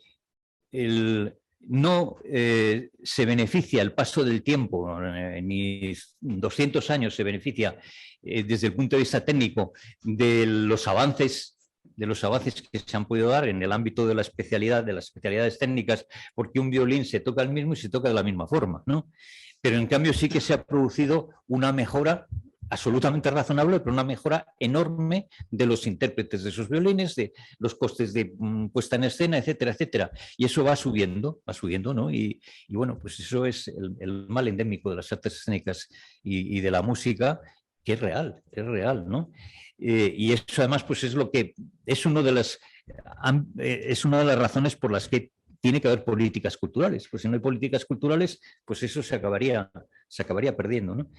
no se beneficia el paso del tiempo, ni 200 años se beneficia desde el punto de vista técnico de los avances que se han podido dar en el ámbito de la especialidad, de las especialidades técnicas, porque un violín se toca el mismo y se toca de la misma forma, ¿no? Pero en cambio sí que se ha producido una mejora absolutamente razonable, pero una mejora enorme de los intérpretes de esos violines, de los costes de puesta en escena, etcétera, etcétera. Y eso va subiendo, ¿no? Y bueno, pues eso es el mal endémico de las artes escénicas y de la música, que es real, ¿no? Y eso además pues es una de las razones por las que tiene que haber políticas culturales. Pues si no hay políticas culturales, pues eso se acabaría perdiendo, ¿no?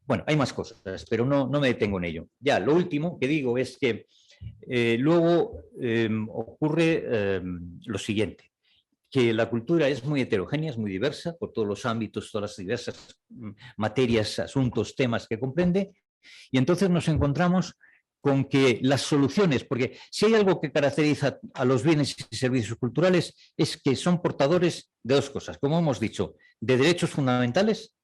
Bueno, hay más cosas, pero no me detengo en ello. Ya, lo último que digo es que luego ocurre lo siguiente, que la cultura es muy heterogénea, es muy diversa por todos los ámbitos, todas las diversas materias, asuntos, temas que comprende, y entonces nos encontramos con que las soluciones, porque si hay algo que caracteriza a los bienes y servicios culturales es que son portadores de dos cosas, como hemos dicho, de derechos fundamentales,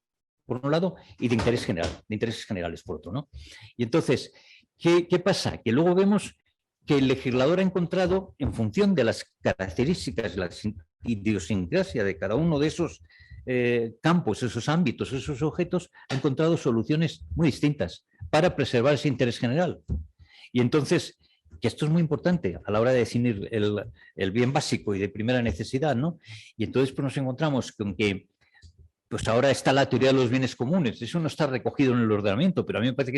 por un lado, y de interés general, de intereses generales, por otro, ¿no? Y entonces, ¿qué pasa? Que luego vemos que el legislador ha encontrado, en función de las características, la idiosincrasia de cada uno de esos campos, esos ámbitos, esos objetos, ha encontrado soluciones muy distintas para preservar ese interés general. Y entonces, que esto es muy importante a la hora de definir el bien básico y de primera necesidad, ¿no? Y entonces pues, nos encontramos con que pues ahora está la teoría de los bienes comunes. Eso no está recogido en el ordenamiento, pero a mí me parece que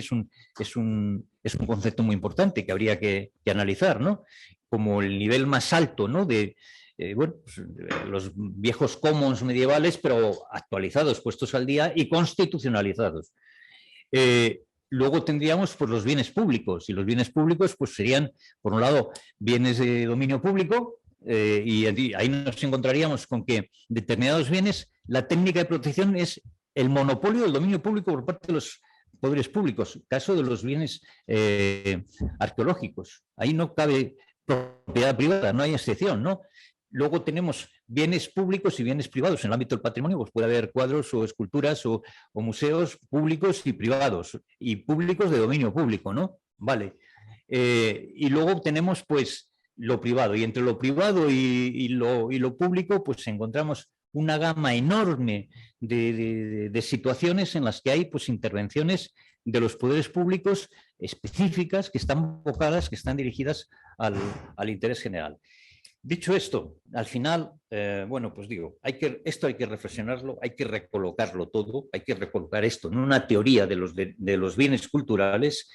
es un concepto muy importante que habría que analizar, ¿no? Como el nivel más alto, ¿no? De los viejos commons medievales, pero actualizados, puestos al día y constitucionalizados. Luego tendríamos pues, los bienes públicos, y los bienes públicos pues, serían, por un lado, bienes de dominio público, y ahí nos encontraríamos con que determinados bienes, la técnica de protección es el monopolio del dominio público por parte de los poderes públicos, caso de los bienes arqueológicos. Ahí no cabe propiedad privada, no hay excepción, ¿no? Luego tenemos bienes públicos y bienes privados. En el ámbito del patrimonio pues puede haber cuadros o esculturas o museos públicos y privados, y públicos de dominio público, ¿no? Vale. Y luego tenemos pues lo privado, y entre lo privado y lo público pues encontramos una gama enorme de situaciones en las que hay pues intervenciones de los poderes públicos específicas que están enfocadas, que están dirigidas al interés general. Dicho esto, al final, bueno, pues digo, esto hay que reflexionarlo, hay que recolocarlo todo, hay que recolocar esto en una teoría de los bienes culturales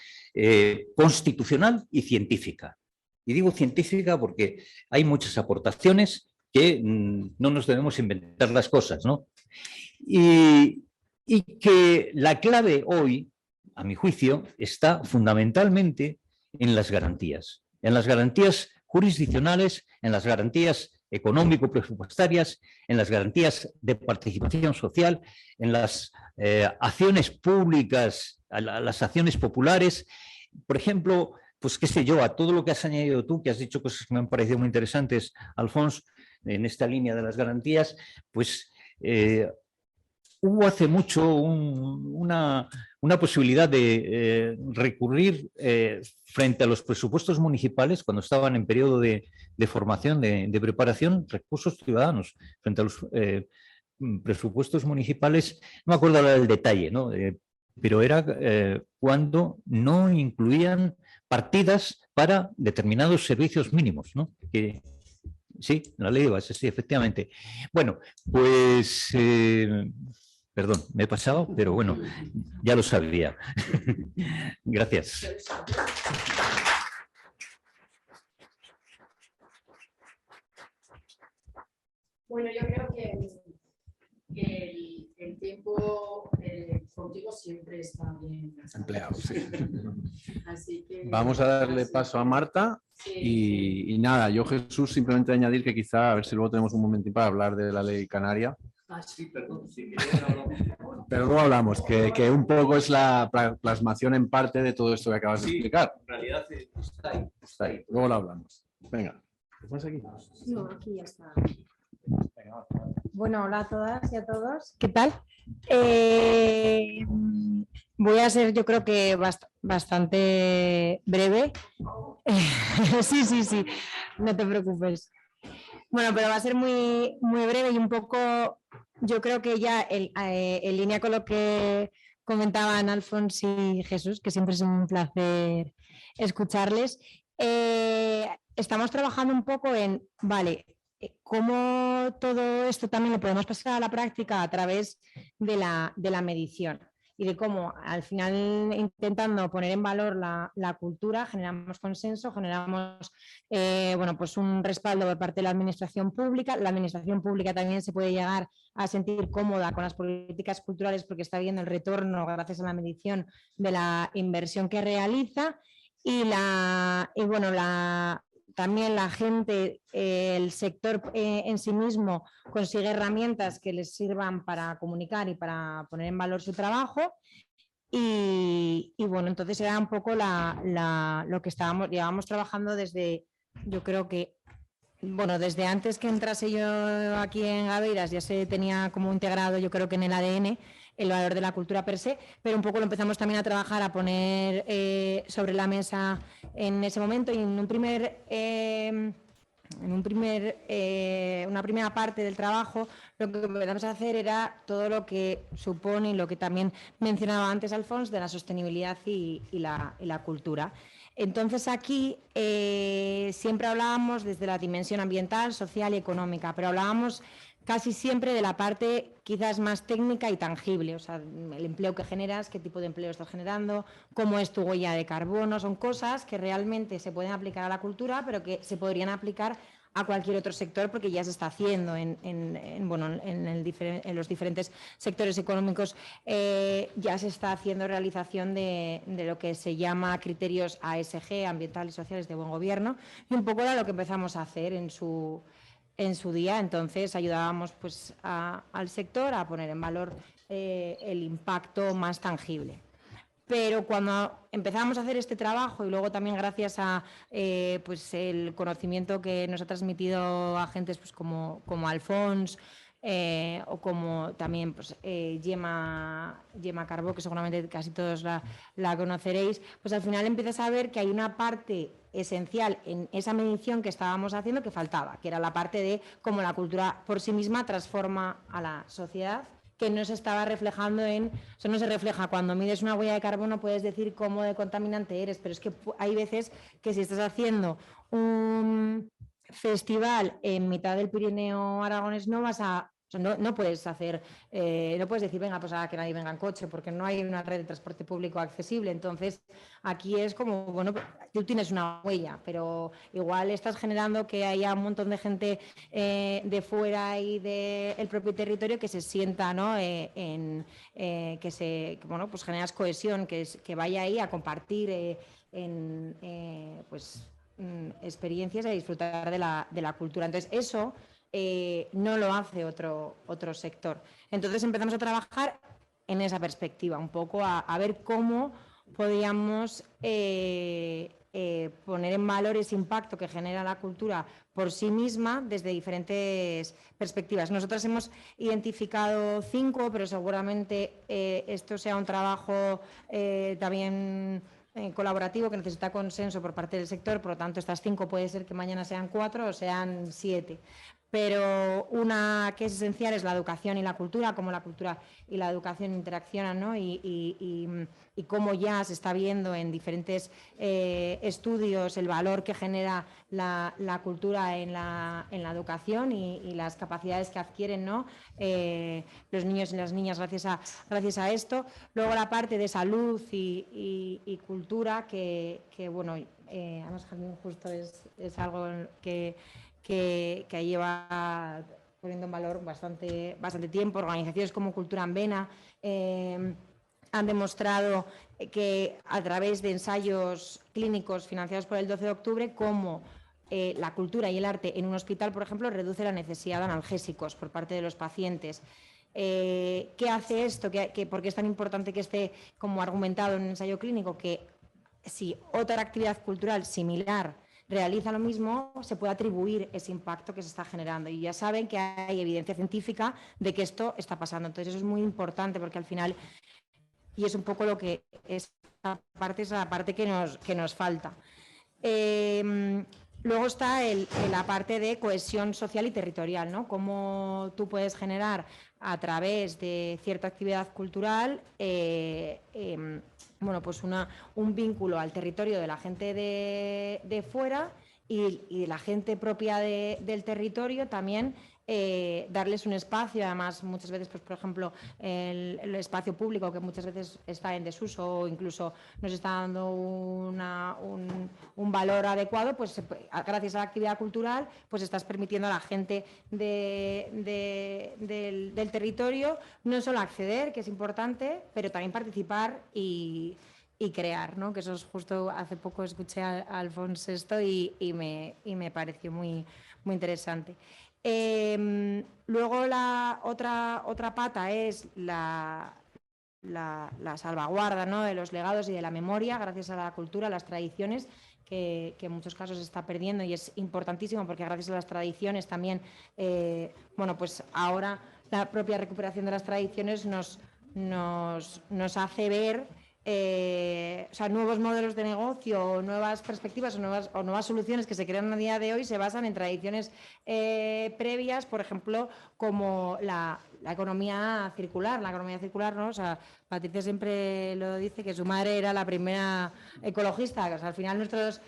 constitucional y científica. Y digo científica porque hay muchas aportaciones que no nos debemos inventar las cosas, ¿no? Y que la clave hoy, a mi juicio, está fundamentalmente en las garantías jurisdiccionales, en las garantías económico-presupuestarias, en las garantías de participación social, en las acciones públicas, las acciones populares. Por ejemplo, pues qué sé yo, a todo lo que has añadido tú, que has dicho cosas que me han parecido muy interesantes, Alfons, en esta línea de las garantías, pues hubo hace mucho una posibilidad de recurrir frente a los presupuestos municipales, cuando estaban en periodo de formación, de preparación, recursos ciudadanos frente a los presupuestos municipales. No me acuerdo ahora del detalle, ¿no? Pero era cuando no incluían partidas para determinados servicios mínimos, ¿no? Sí, la ley de base, sí, efectivamente. Bueno, pues, perdón, me he pasado, pero bueno, ya lo sabía. Gracias. Bueno, yo creo que el tiempo contigo siempre está bien empleado. Sí. Así que, vamos a darle paso a Marta y nada, yo Jesús simplemente añadir que quizá, a ver si luego tenemos un momentín para hablar de la ley canaria. Sí, perdón, sí, pero luego hablamos, que un poco es la plasmación en parte de todo esto que acabas de explicar. En realidad está ahí. Está ahí, luego lo hablamos. Venga, ¿te pones aquí? No, aquí ya está. Bueno, hola a todas y a todos. ¿Qué tal? Voy a ser, yo creo que bastante breve. Sí, no te preocupes. Bueno, pero va a ser muy breve y un poco, yo creo que ya en línea con lo que comentaban Alfons y Jesús, que siempre es un placer escucharles. Estamos trabajando un poco en, vale, cómo todo esto también lo podemos pasar a la práctica a través de la medición y de cómo al final, intentando poner en valor la cultura, generamos consenso, generamos pues un respaldo por parte de la administración pública. La administración pública también se puede llegar a sentir cómoda con las políticas culturales porque está viendo el retorno, gracias a la medición, de la inversión que realiza. También la gente, el sector en sí mismo consigue herramientas que les sirvan para comunicar y para poner en valor su trabajo. Y bueno, entonces era un poco lo que llevábamos trabajando desde, yo creo que, bueno, desde antes que entrase yo aquí en Gaveiras ya se tenía como integrado, yo creo que en el ADN, el valor de la cultura per se, pero un poco lo empezamos también a trabajar, a poner sobre la mesa en ese momento y una primera parte del trabajo lo que empezamos a hacer era todo lo que supone y lo que también mencionaba antes Alfons de la sostenibilidad y la cultura. Entonces aquí siempre hablábamos desde la dimensión ambiental, social y económica, pero hablábamos casi siempre de la parte quizás más técnica y tangible, o sea, el empleo que generas, qué tipo de empleo estás generando, cómo es tu huella de carbono, son cosas que realmente se pueden aplicar a la cultura, pero que se podrían aplicar a cualquier otro sector porque ya se está haciendo en los diferentes sectores económicos, ya se está haciendo realización de lo que se llama criterios ASG, ambientales y sociales de buen gobierno, y un poco era lo que empezamos a hacer en su día. Entonces ayudábamos pues al sector a poner en valor el impacto más tangible. Pero cuando empezamos a hacer este trabajo y luego también gracias a pues el conocimiento que nos ha transmitido agentes pues como Alfons o como también pues, Gemma Carbó, que seguramente casi todos la conoceréis, pues al final empiezas a ver que hay una parte esencial en esa medición que estábamos haciendo que faltaba, que era la parte de cómo la cultura por sí misma transforma a la sociedad, que no se estaba reflejando o sea, no se refleja. Cuando mides una huella de carbono puedes decir cómo de contaminante eres, pero es que hay veces que si estás haciendo un festival en mitad del Pirineo aragonés no vas a O sea, no puedes hacer, no puedes decir, venga, pues a que nadie venga en coche, porque no hay una red de transporte público accesible. Entonces, aquí es como, bueno, tú tienes una huella, pero igual estás generando que haya un montón de gente de fuera y del propio territorio que se sienta, ¿no? Bueno, pues generas cohesión, que vaya ahí a compartir pues, experiencias y a disfrutar de la cultura. Entonces, eso no lo hace otro sector. Entonces empezamos a trabajar en esa perspectiva, un poco a ver cómo podíamos poner en valor ese impacto que genera la cultura por sí misma desde diferentes perspectivas. Nosotros hemos identificado 5, pero seguramente esto sea un trabajo también colaborativo que necesita consenso por parte del sector, por lo tanto estas 5 puede ser que mañana sean 4 o sean 7. Pero una que es esencial es la educación y la cultura, cómo la cultura y la educación interaccionan, ¿no? y cómo ya se está viendo en diferentes estudios el valor que genera la cultura en la educación y las capacidades que adquieren, ¿no? Los niños y las niñas gracias a esto. Luego la parte de salud y cultura que bueno, además Jardín justo es algo que lleva poniendo en valor bastante tiempo. Organizaciones como Cultura en Vena han demostrado que a través de ensayos clínicos financiados por el 12 de octubre, cómo la cultura y el arte en un hospital, por ejemplo, reduce la necesidad de analgésicos por parte de los pacientes. ¿Qué hace esto? ¿Por qué es tan importante que esté como argumentado en un ensayo clínico? Que si otra actividad cultural similar realiza lo mismo, se puede atribuir ese impacto que se está generando. Y ya saben que hay evidencia científica de que esto está pasando. Entonces, eso es muy importante porque al final, y es un poco lo que esta parte es la parte que nos falta. Luego está la parte de cohesión social y territorial, ¿no? Cómo tú puedes generar a través de cierta actividad cultural bueno, pues un vínculo al territorio de la gente de fuera y de la gente propia del territorio también, darles un espacio. Además, muchas veces, pues, por ejemplo, el espacio público, que muchas veces está en desuso o incluso nos está dando un valor adecuado, pues gracias a la actividad cultural, pues estás permitiendo a la gente del territorio no solo acceder, que es importante, pero también participar y crear, ¿no? Que eso es justo, hace poco escuché a Alfons esto y me pareció muy interesante. Luego la otra pata es la salvaguarda, ¿no? De los legados y de la memoria gracias a la cultura, a las tradiciones, que en muchos casos se está perdiendo, y es importantísimo porque gracias a las tradiciones también, bueno, pues ahora la propia recuperación de las tradiciones nos hace ver o sea, nuevos modelos de negocio, nuevas perspectivas o nuevas soluciones que se crean a día de hoy se basan en tradiciones previas, por ejemplo, como la economía circular. La economía circular, ¿no? O sea, Patricia siempre lo dice, que su madre era la primera ecologista. O sea, al final nuestros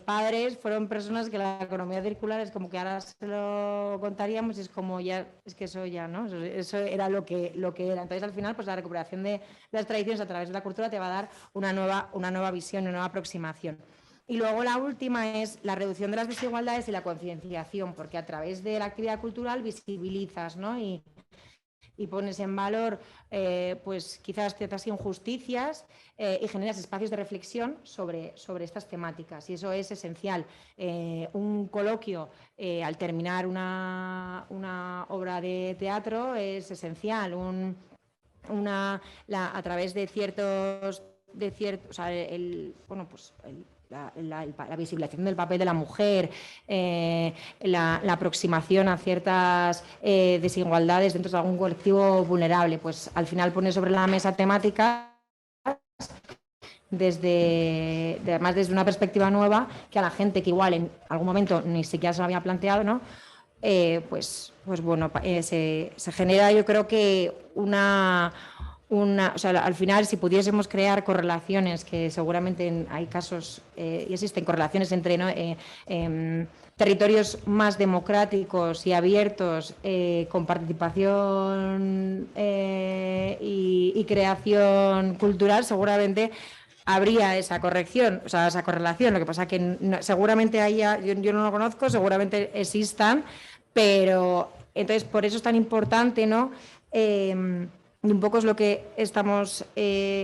padres fueron personas que la economía circular es como que ahora se lo contaríamos y es como ya, es que eso ya, ¿no? Eso era lo que era. Entonces, al final, pues la recuperación de las tradiciones a través de la cultura te va a dar una nueva visión, una nueva aproximación. Y luego la última es la reducción de las desigualdades y la concienciación, porque a través de la actividad cultural visibilizas, ¿no? Y pones en valor pues quizás ciertas injusticias y generas espacios de reflexión sobre estas temáticas, y eso es esencial. Un coloquio al terminar una obra de teatro es esencial. A través de ciertos o sea, bueno, pues la visibilización del papel de la mujer, la aproximación a ciertas desigualdades dentro de algún colectivo vulnerable, pues al final pone sobre la mesa temáticas además desde una perspectiva nueva, que a la gente que igual en algún momento ni siquiera se lo había planteado, ¿no? Pues bueno, se genera, yo creo que o sea, al final, si pudiésemos crear correlaciones, que seguramente hay casos y existen correlaciones entre, ¿no? Territorios más democráticos y abiertos, con participación y creación cultural, seguramente habría esa corrección, o sea, esa correlación. Lo que pasa que seguramente haya, yo no lo conozco, seguramente existan, pero entonces por eso es tan importante, ¿no? Y un poco es lo que estamos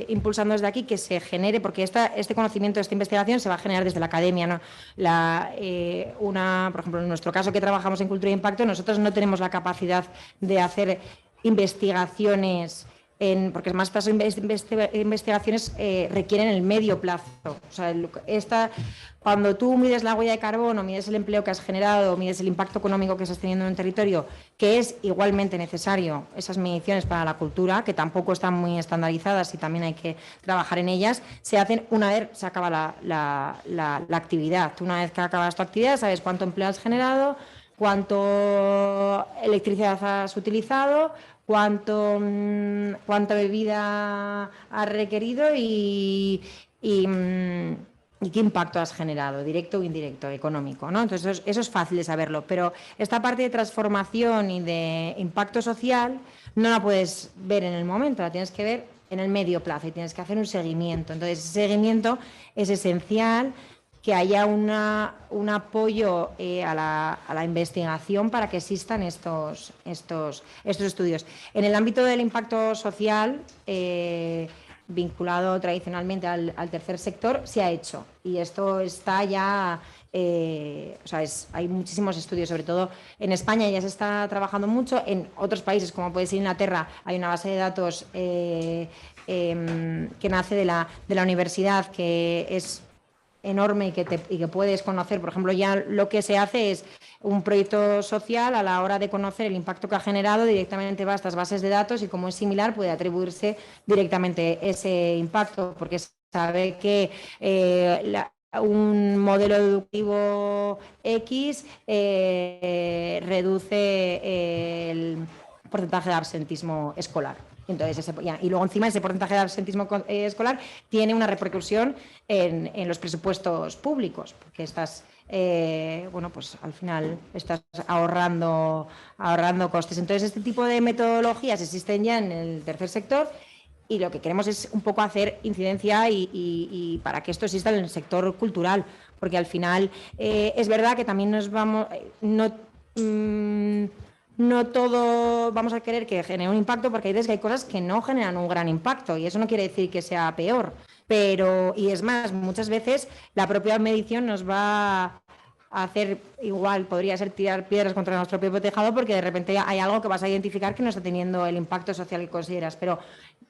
impulsando desde aquí, que se genere, porque este conocimiento, esta investigación se va a generar desde la academia, ¿no? Por ejemplo, en nuestro caso que trabajamos en Cultura e Impacto, nosotros no tenemos la capacidad de hacer investigaciones, porque más estas investigaciones requieren el medio plazo. O sea, cuando tú mides la huella de carbono, mides el empleo que has generado, mides el impacto económico que estás teniendo en un territorio, que es igualmente necesario esas mediciones para la cultura, que tampoco están muy estandarizadas y también hay que trabajar en ellas, se hacen una vez se acaba la actividad. Tú, una vez que acabas tu actividad, sabes cuánto empleo has generado, cuánto electricidad has utilizado, cuánta bebida has requerido y qué impacto has generado, directo o indirecto, económico, ¿no? Entonces eso es fácil de saberlo, pero esta parte de transformación y de impacto social no la puedes ver en el momento, la tienes que ver en el medio plazo y tienes que hacer un seguimiento. Entonces ese seguimiento es esencial, que haya un apoyo a la investigación para que existan estos estudios. En el ámbito del impacto social, vinculado tradicionalmente al tercer sector, se ha hecho. Y esto está ya, hay muchísimos estudios, sobre todo en España ya se está trabajando mucho. En otros países, como puede ser Inglaterra, hay una base de datos que nace de la universidad, que es enorme y que puedes conocer. Por ejemplo, ya lo que se hace es un proyecto social. A la hora de conocer el impacto que ha generado, directamente va a estas bases de datos y, como es similar, puede atribuirse directamente ese impacto, porque sabe que un modelo educativo X reduce el porcentaje de absentismo escolar. Entonces, y luego encima ese porcentaje de absentismo escolar tiene una repercusión en los presupuestos públicos, porque estás, pues al final estás ahorrando costes. Entonces, este tipo de metodologías existen ya en el tercer sector, y lo que queremos es un poco hacer incidencia y para que esto exista en el sector cultural, porque al final es verdad que también no todo vamos a querer que genere un impacto, porque hay veces que hay cosas que no generan un gran impacto, y eso no quiere decir que sea peor. Y es más, muchas veces la propia medición nos va a hacer, igual podría ser tirar piedras contra nuestro propio tejado, porque de repente hay algo que vas a identificar que no está teniendo el impacto social que consideras. Pero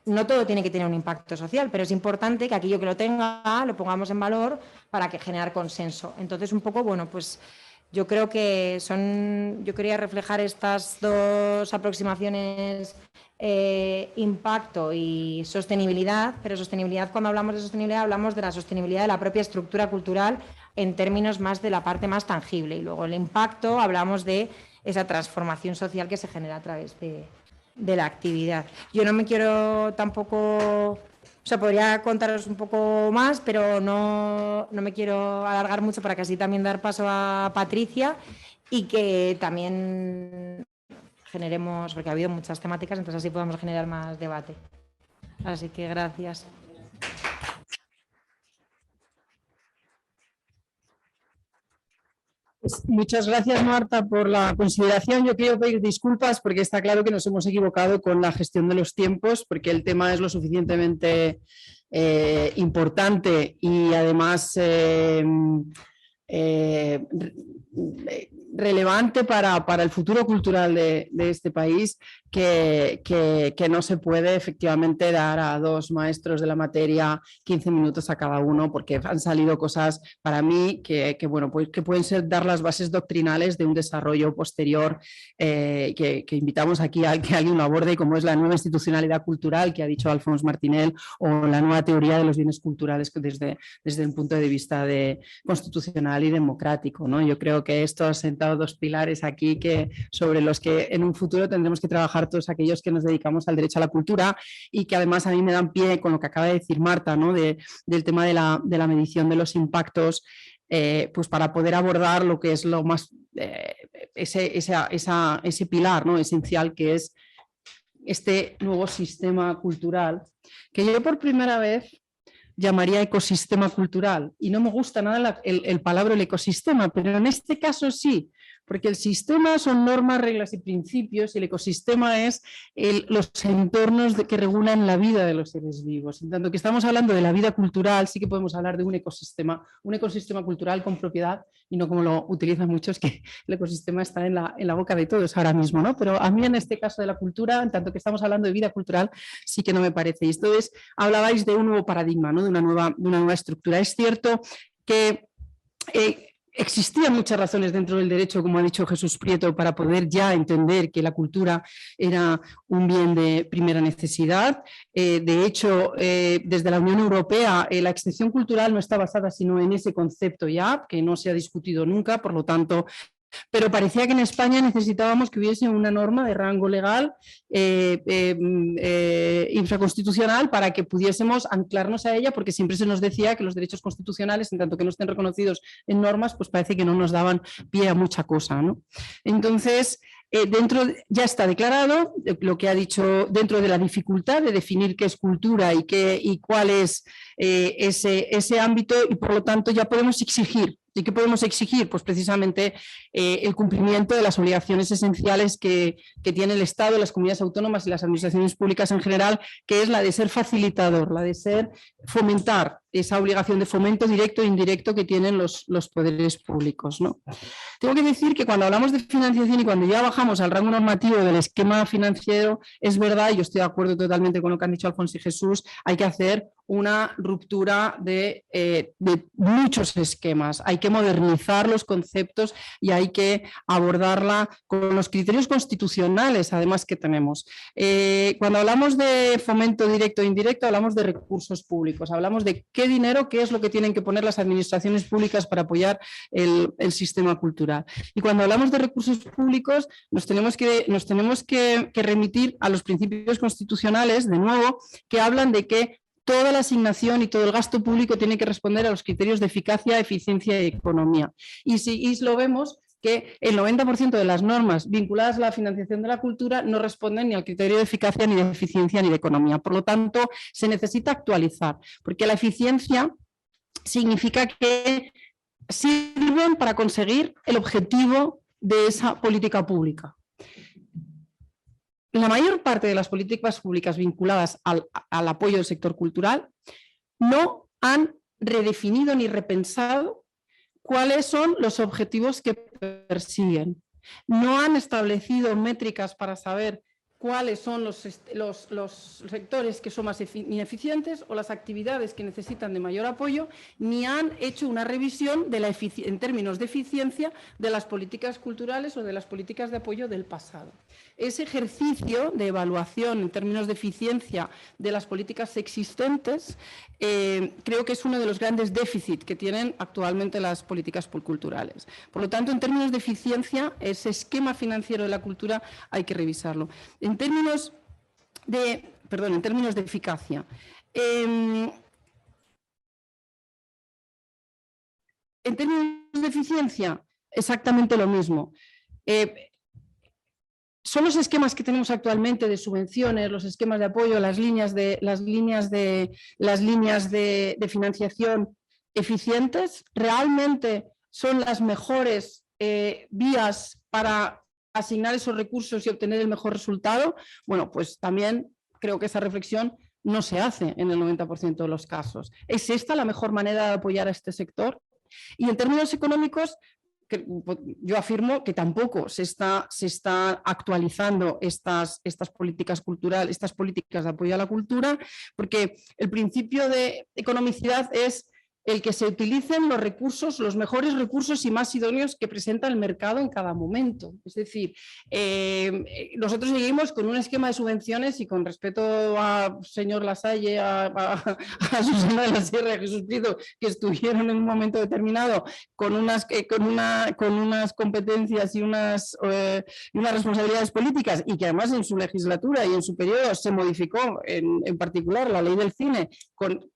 no todo tiene que tener un impacto social, pero es importante que aquello que lo tenga lo pongamos en valor para generar consenso. Entonces, un poco, pues yo creo que yo quería reflejar estas dos aproximaciones, impacto y sostenibilidad, pero sostenibilidad, cuando hablamos de sostenibilidad, hablamos de la sostenibilidad de la propia estructura cultural en términos más de la parte más tangible, y luego el impacto hablamos de esa transformación social que se genera a través de la actividad. Yo no me quiero tampoco... podría contaros un poco más, pero no me quiero alargar mucho, para que así también dar paso a Patricia y que también generemos, porque ha habido muchas temáticas, entonces así podemos generar más debate. Así que gracias. Pues muchas gracias, Marta, por la consideración. Yo quiero pedir disculpas porque está claro que nos hemos equivocado con la gestión de los tiempos, porque el tema es lo suficientemente importante y además relevante para el futuro cultural de este país, que no se puede efectivamente dar a dos maestros de la materia 15 minutos a cada uno, porque han salido cosas para mí que pueden ser dar las bases doctrinales de un desarrollo posterior, que invitamos aquí a que alguien lo aborde, como es la nueva institucionalidad cultural que ha dicho Alfons Martinel, o la nueva teoría de los bienes culturales desde un punto de vista constitucional y democrático, ¿no? Yo creo que esto ha sentado dos pilares aquí sobre los que en un futuro tendremos que trabajar trabajar todos aquellos que nos dedicamos al derecho a la cultura y que además a mí me dan pie con lo que acaba de decir Marta, ¿no? Del tema de la medición de los impactos, pues para poder abordar lo que es lo más, ese pilar, ¿no? Esencial, que es este nuevo sistema cultural, que yo por primera vez llamaría ecosistema cultural, y no me gusta nada el palabra el ecosistema, pero en este caso sí, porque el sistema son normas, reglas y principios, y el ecosistema es los entornos que regulan la vida de los seres vivos. En tanto que estamos hablando de la vida cultural, sí que podemos hablar de un ecosistema cultural con propiedad, y no como lo utilizan muchos, que el ecosistema está en la boca de todos ahora mismo, ¿no? Pero a mí en este caso de la cultura, en tanto que estamos hablando de vida cultural, sí que no me parece. Y entonces hablabais de un nuevo paradigma, ¿no? de una nueva estructura. Es cierto que existían muchas razones dentro del derecho, como ha dicho Jesús Prieto, para poder ya entender que la cultura era un bien de primera necesidad. De hecho, desde la Unión Europea, la excepción cultural no está basada sino en ese concepto ya, que no se ha discutido nunca, por lo tanto, pero parecía que en España necesitábamos que hubiese una norma de rango legal infraconstitucional para que pudiésemos anclarnos a ella, porque siempre se nos decía que los derechos constitucionales, en tanto que no estén reconocidos en normas, pues parece que no nos daban pie a mucha cosa, ¿no? Entonces, ya está declarado lo que ha dicho, dentro de la dificultad de definir qué es cultura y cuál es ese ámbito, y por lo tanto ya podemos exigir. ¿Y qué podemos exigir? Pues precisamente el cumplimiento de las obligaciones esenciales que tiene el Estado, las comunidades autónomas y las administraciones públicas en general, que es la de ser facilitador, la de fomentar esa obligación de fomento directo e indirecto que tienen los poderes públicos, ¿no? Tengo que decir que cuando hablamos de financiación y cuando ya bajamos al rango normativo del esquema financiero, es verdad, y yo estoy de acuerdo totalmente con lo que han dicho Alfonso y Jesús, hay que hacer una ruptura de muchos esquemas, hay que modernizar los conceptos y hay que abordarla con los criterios constitucionales, además, que tenemos. Cuando hablamos de fomento directo e indirecto, hablamos de recursos públicos, hablamos de qué dinero, qué es lo que tienen que poner las administraciones públicas para apoyar el sistema cultural. Y cuando hablamos de recursos públicos, nos tenemos que remitir a los principios constitucionales, de nuevo, que hablan de que toda la asignación y todo el gasto público tiene que responder a los criterios de eficacia, eficiencia y economía. Y lo vemos que el 90% de las normas vinculadas a la financiación de la cultura no responden ni al criterio de eficacia, ni de eficiencia, ni de economía. Por lo tanto, se necesita actualizar, porque la eficiencia significa que sirven para conseguir el objetivo de esa política pública. La mayor parte de las políticas públicas vinculadas al apoyo del sector cultural no han redefinido ni repensado cuáles son los objetivos que persiguen. No han establecido métricas para saber cuáles son los sectores que son más ineficientes o las actividades que necesitan de mayor apoyo, ni han hecho una revisión en términos de eficiencia de las políticas culturales o de las políticas de apoyo del pasado. Ese ejercicio de evaluación en términos de eficiencia de las políticas existentes creo que es uno de los grandes déficits que tienen actualmente las políticas culturales. Por lo tanto, en términos de eficiencia, ese esquema financiero de la cultura hay que revisarlo. En términos de eficacia, en términos de eficiencia, exactamente lo mismo. Son los esquemas que tenemos actualmente de subvenciones, los esquemas de apoyo, las líneas de financiación eficientes, realmente son las mejores vías para asignar esos recursos y obtener el mejor resultado. Bueno, pues también creo que esa reflexión no se hace en el 90% de los casos. ¿Es esta la mejor manera de apoyar a este sector? Y en términos económicos, yo afirmo que tampoco se está actualizando estas políticas culturales, estas políticas de apoyo a la cultura, porque el principio de economicidad es el que se utilicen los recursos, los mejores recursos y más idóneos que presenta el mercado en cada momento. Es decir, nosotros seguimos con un esquema de subvenciones y con respeto a señor Lasalle, a Susana de la Sierra y a Jesús Prieto, que estuvieron en un momento determinado con unas competencias y unas responsabilidades políticas y que además en su legislatura y en su periodo se modificó en particular la ley del cine con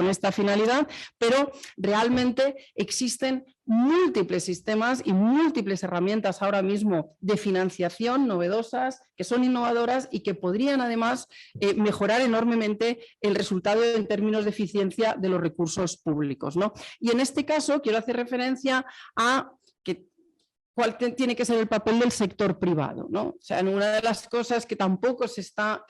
esta finalidad, pero realmente existen múltiples sistemas y múltiples herramientas ahora mismo de financiación novedosas, que son innovadoras y que podrían además mejorar enormemente el resultado en términos de eficiencia de los recursos públicos, ¿no? Y en este caso quiero hacer referencia a cuál tiene que ser el papel del sector privado, ¿no? O sea, una de las cosas que tampoco se está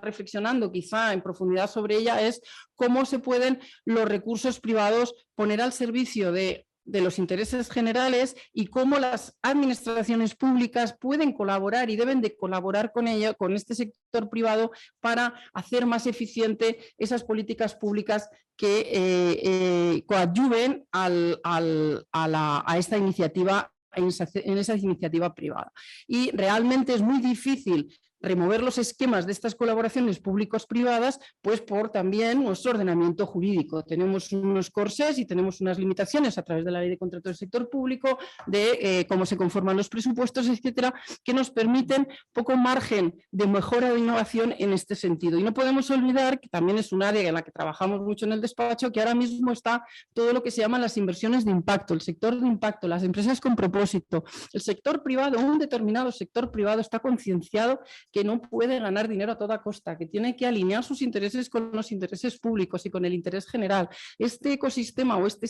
reflexionando quizá en profundidad sobre ella es cómo se pueden los recursos privados poner al servicio de los intereses generales y cómo las administraciones públicas pueden colaborar y deben de colaborar con ella, con este sector privado, para hacer más eficiente esas políticas públicas que coadyuven a esta iniciativa, en esa iniciativa privada. Y realmente es muy difícil remover los esquemas de estas colaboraciones públicos-privadas, pues por también nuestro ordenamiento jurídico. Tenemos unos corsés y tenemos unas limitaciones a través de la ley de contratos del sector público, de cómo se conforman los presupuestos, etcétera, que nos permiten poco margen de mejora de innovación en este sentido. Y no podemos olvidar que también es un área en la que trabajamos mucho en el despacho, que ahora mismo está todo lo que se llaman las inversiones de impacto, el sector de impacto, las empresas con propósito. El sector privado, un determinado sector privado está concienciado que no puede ganar dinero a toda costa, que tiene que alinear sus intereses con los intereses públicos y con el interés general. Este ecosistema o este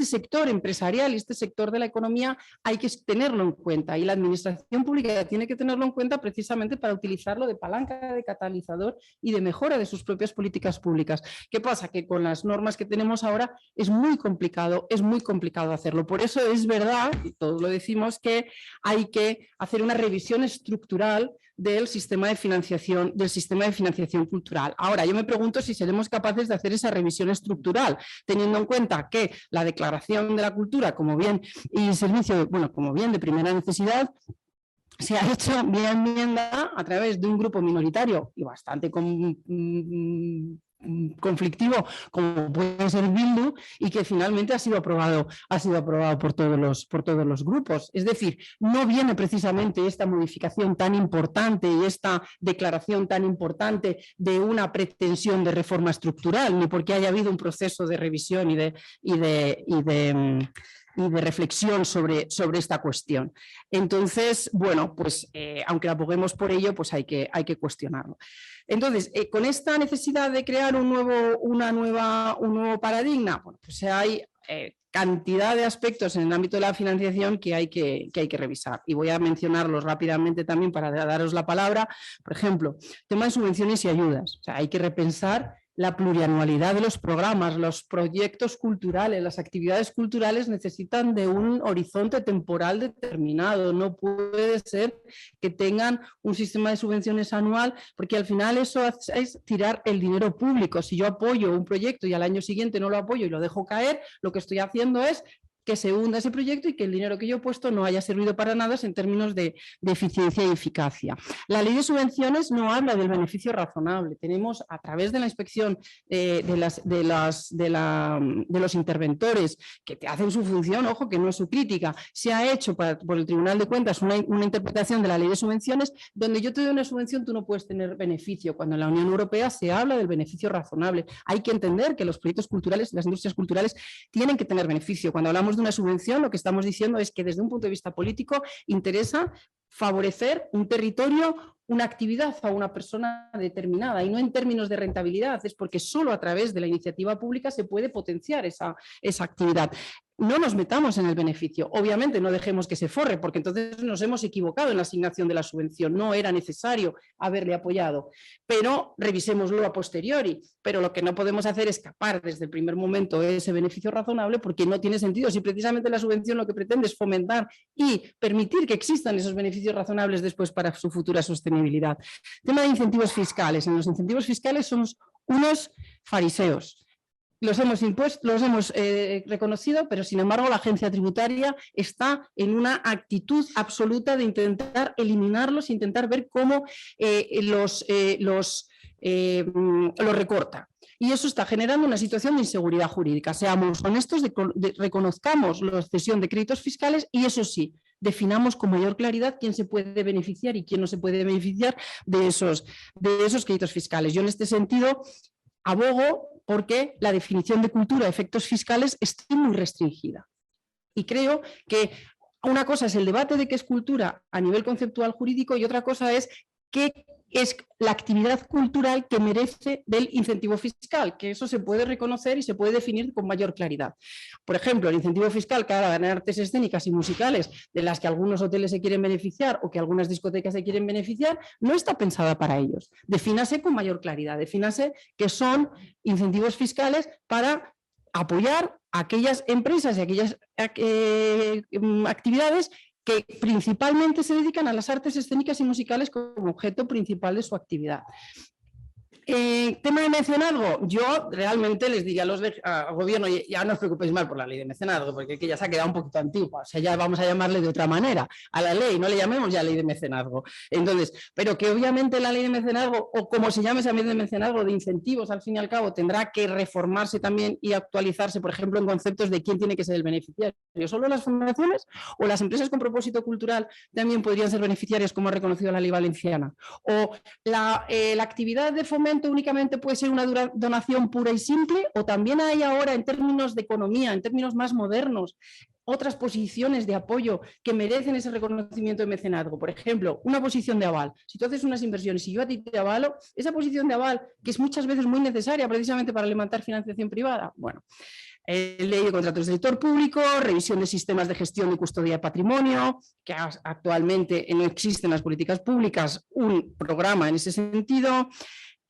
sector empresarial y este sector de la economía hay que tenerlo en cuenta, y la administración pública tiene que tenerlo en cuenta precisamente para utilizarlo de palanca, de catalizador y de mejora de sus propias políticas públicas. ¿Qué pasa? Que con las normas que tenemos ahora es muy complicado hacerlo. Por eso es verdad, y todos lo decimos, que hay que hacer una revisión estructural del sistema de financiación cultural. Ahora, yo me pregunto si seremos capaces de hacer esa revisión estructural, teniendo en cuenta que la declaración de la cultura como bien y servicio, bueno, como bien de primera necesidad, se ha hecho vía enmienda a través de un grupo minoritario y bastante conflictivo como puede ser Bildu, y que finalmente ha sido aprobado por todos los grupos. Es decir, no viene precisamente esta modificación tan importante y esta declaración tan importante de una pretensión de reforma estructural, ni porque haya habido un proceso de revisión y de reflexión sobre esta cuestión. Entonces, bueno, pues aunque aboguemos por ello, pues hay que cuestionarlo. Entonces, con esta necesidad de crear un nuevo paradigma, bueno, pues hay cantidad de aspectos en el ámbito de la financiación que hay que revisar. Y voy a mencionarlos rápidamente también para daros la palabra. Por ejemplo, tema de subvenciones y ayudas. O sea, hay que repensar la plurianualidad de los programas, los proyectos culturales, las actividades culturales necesitan de un horizonte temporal determinado. No puede ser que tengan un sistema de subvenciones anual, porque al final eso es tirar el dinero público. Si yo apoyo un proyecto y al año siguiente no lo apoyo y lo dejo caer, lo que estoy haciendo es que se hunda ese proyecto y que el dinero que yo he puesto no haya servido para nada en términos de eficiencia y eficacia. La ley de subvenciones no habla del beneficio razonable. Tenemos a través de la inspección de los interventores que te hacen su función, ojo que no es su crítica, se ha hecho por el Tribunal de Cuentas una interpretación de la ley de subvenciones donde yo te doy una subvención, tú no puedes tener beneficio, cuando en la Unión Europea se habla del beneficio razonable. Hay que entender que los proyectos culturales, las industrias culturales tienen que tener beneficio. Cuando hablamos de una subvención, lo que estamos diciendo es que desde un punto de vista político interesa favorecer un territorio, una actividad a una persona determinada, y no en términos de rentabilidad, es porque solo a través de la iniciativa pública se puede potenciar esa actividad. No nos metamos en el beneficio, obviamente no dejemos que se forre, porque entonces nos hemos equivocado en la asignación de la subvención, no era necesario haberle apoyado, pero revisémoslo a posteriori. Pero lo que no podemos hacer es escapar desde el primer momento ese beneficio razonable, porque no tiene sentido. Si precisamente la subvención lo que pretende es fomentar y permitir que existan esos beneficios razonables después para su futura sostenibilidad. Tema de incentivos fiscales. En los incentivos fiscales somos unos fariseos. Los hemos reconocido, pero sin embargo la agencia tributaria está en una actitud absoluta de intentar eliminarlos, intentar ver cómo los recorta. Y eso está generando una situación de inseguridad jurídica. Seamos honestos, reconozcamos la cesión de créditos fiscales y eso sí, definamos con mayor claridad quién se puede beneficiar y quién no se puede beneficiar de esos créditos fiscales. Yo en este sentido abogo porque la definición de cultura a efectos fiscales está muy restringida. Y creo que una cosa es el debate de qué es cultura a nivel conceptual jurídico y otra cosa es qué es la actividad cultural que merece del incentivo fiscal, que eso se puede reconocer y se puede definir con mayor claridad. Por ejemplo, el incentivo fiscal que ahora dan en artes escénicas y musicales, de las que algunos hoteles se quieren beneficiar o que algunas discotecas se quieren beneficiar, no está pensada para ellos. Defínase con mayor claridad, defínase que son incentivos fiscales para apoyar a aquellas empresas y aquellas actividades que principalmente se dedican a las artes escénicas y musicales como objeto principal de su actividad. Tema de mecenazgo, yo realmente les diría al gobierno, ya no os preocupéis mal por la ley de mecenazgo, porque ya se ha quedado un poquito antigua, o sea, ya vamos a llamarle de otra manera a la ley, no le llamemos ya ley de mecenazgo. Entonces, pero que obviamente la ley de mecenazgo, o como se llame esa ley de mecenazgo, de incentivos, al fin y al cabo, tendrá que reformarse también y actualizarse, por ejemplo, en conceptos de quién tiene que ser el beneficiario. ¿Solo las fundaciones o las empresas con propósito cultural también podrían ser beneficiarias, como ha reconocido la ley valenciana? O la actividad de fomento únicamente puede ser una donación pura y simple, o también hay ahora en términos de economía, en términos más modernos, otras posiciones de apoyo que merecen ese reconocimiento de mecenazgo. Por ejemplo, una posición de aval. Si tú haces unas inversiones y yo a ti te avalo, esa posición de aval, que es muchas veces muy necesaria precisamente para levantar financiación privada, bueno, ley de contratos del sector público, revisión de sistemas de gestión y custodia de patrimonio, que actualmente no existe en las políticas públicas un programa en ese sentido,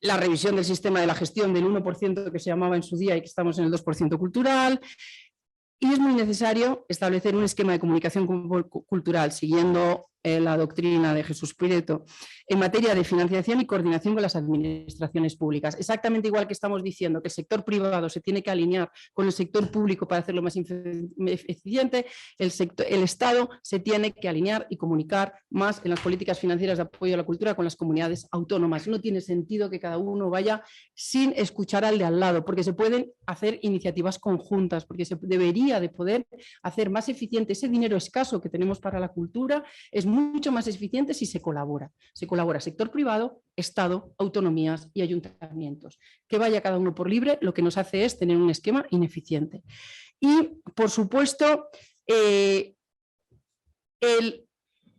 la revisión del sistema de la gestión del 1% que se llamaba en su día y que estamos en el 2% cultural. Y es muy necesario establecer un esquema de comunicación cultural siguiendo la doctrina de Jesús Pireto en materia de financiación y coordinación con las administraciones públicas. Exactamente igual que estamos diciendo que el sector privado se tiene que alinear con el sector público para hacerlo más eficiente, el Estado se tiene que alinear y comunicar más en las políticas financieras de apoyo a la cultura con las comunidades autónomas. No tiene sentido que cada uno vaya sin escuchar al de al lado, porque se pueden hacer iniciativas conjuntas, porque se debería de poder hacer más eficiente ese dinero escaso que tenemos para la cultura, es mucho más eficiente si se colabora. Se colabora sector privado, Estado, autonomías y ayuntamientos. Que vaya cada uno por libre, lo que nos hace es tener un esquema ineficiente. Y, por supuesto, el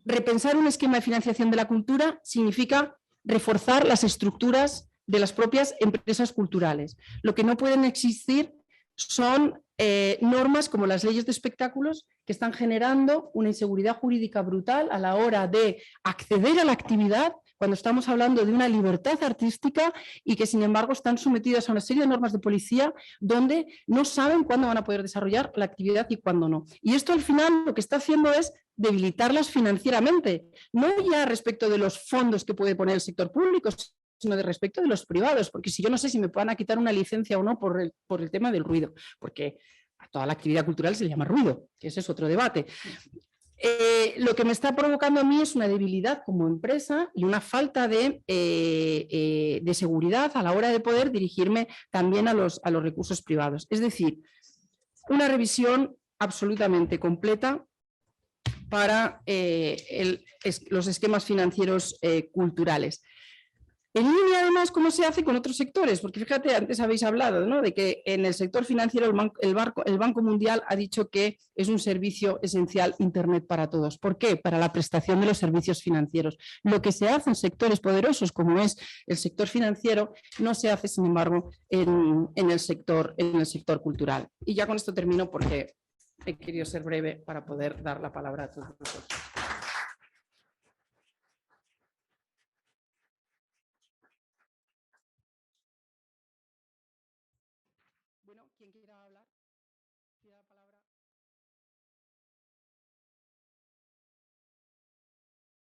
repensar un esquema de financiación de la cultura significa reforzar las estructuras de las propias empresas culturales. Lo que no pueden existir son normas como las leyes de espectáculos que están generando una inseguridad jurídica brutal a la hora de acceder a la actividad cuando estamos hablando de una libertad artística y que sin embargo están sometidas a una serie de normas de policía donde no saben cuándo van a poder desarrollar la actividad y cuándo no. Y esto al final lo que está haciendo es debilitarlas financieramente, no ya respecto de los fondos que puede poner el sector público, sino de respecto de los privados, porque si yo no sé si me van a quitar una licencia o no por el tema del ruido, porque a toda la actividad cultural se le llama ruido, que ese es otro debate. Lo que me está provocando a mí es una debilidad como empresa y una falta de seguridad a la hora de poder dirigirme también a los recursos privados. Es decir, una revisión absolutamente completa para los esquemas financieros culturales. En línea, además, ¿cómo se hace con otros sectores? Porque fíjate, antes habéis hablado, ¿no?, de que en el sector financiero el Banco Mundial ha dicho que es un servicio esencial Internet para todos. ¿Por qué? Para la prestación de los servicios financieros. Lo que se hace en sectores poderosos, como es el sector financiero, no se hace, sin embargo, en el sector cultural. Y ya con esto termino porque he querido ser breve para poder dar la palabra a todos vosotros. Bueno, ¿quién quiera hablar?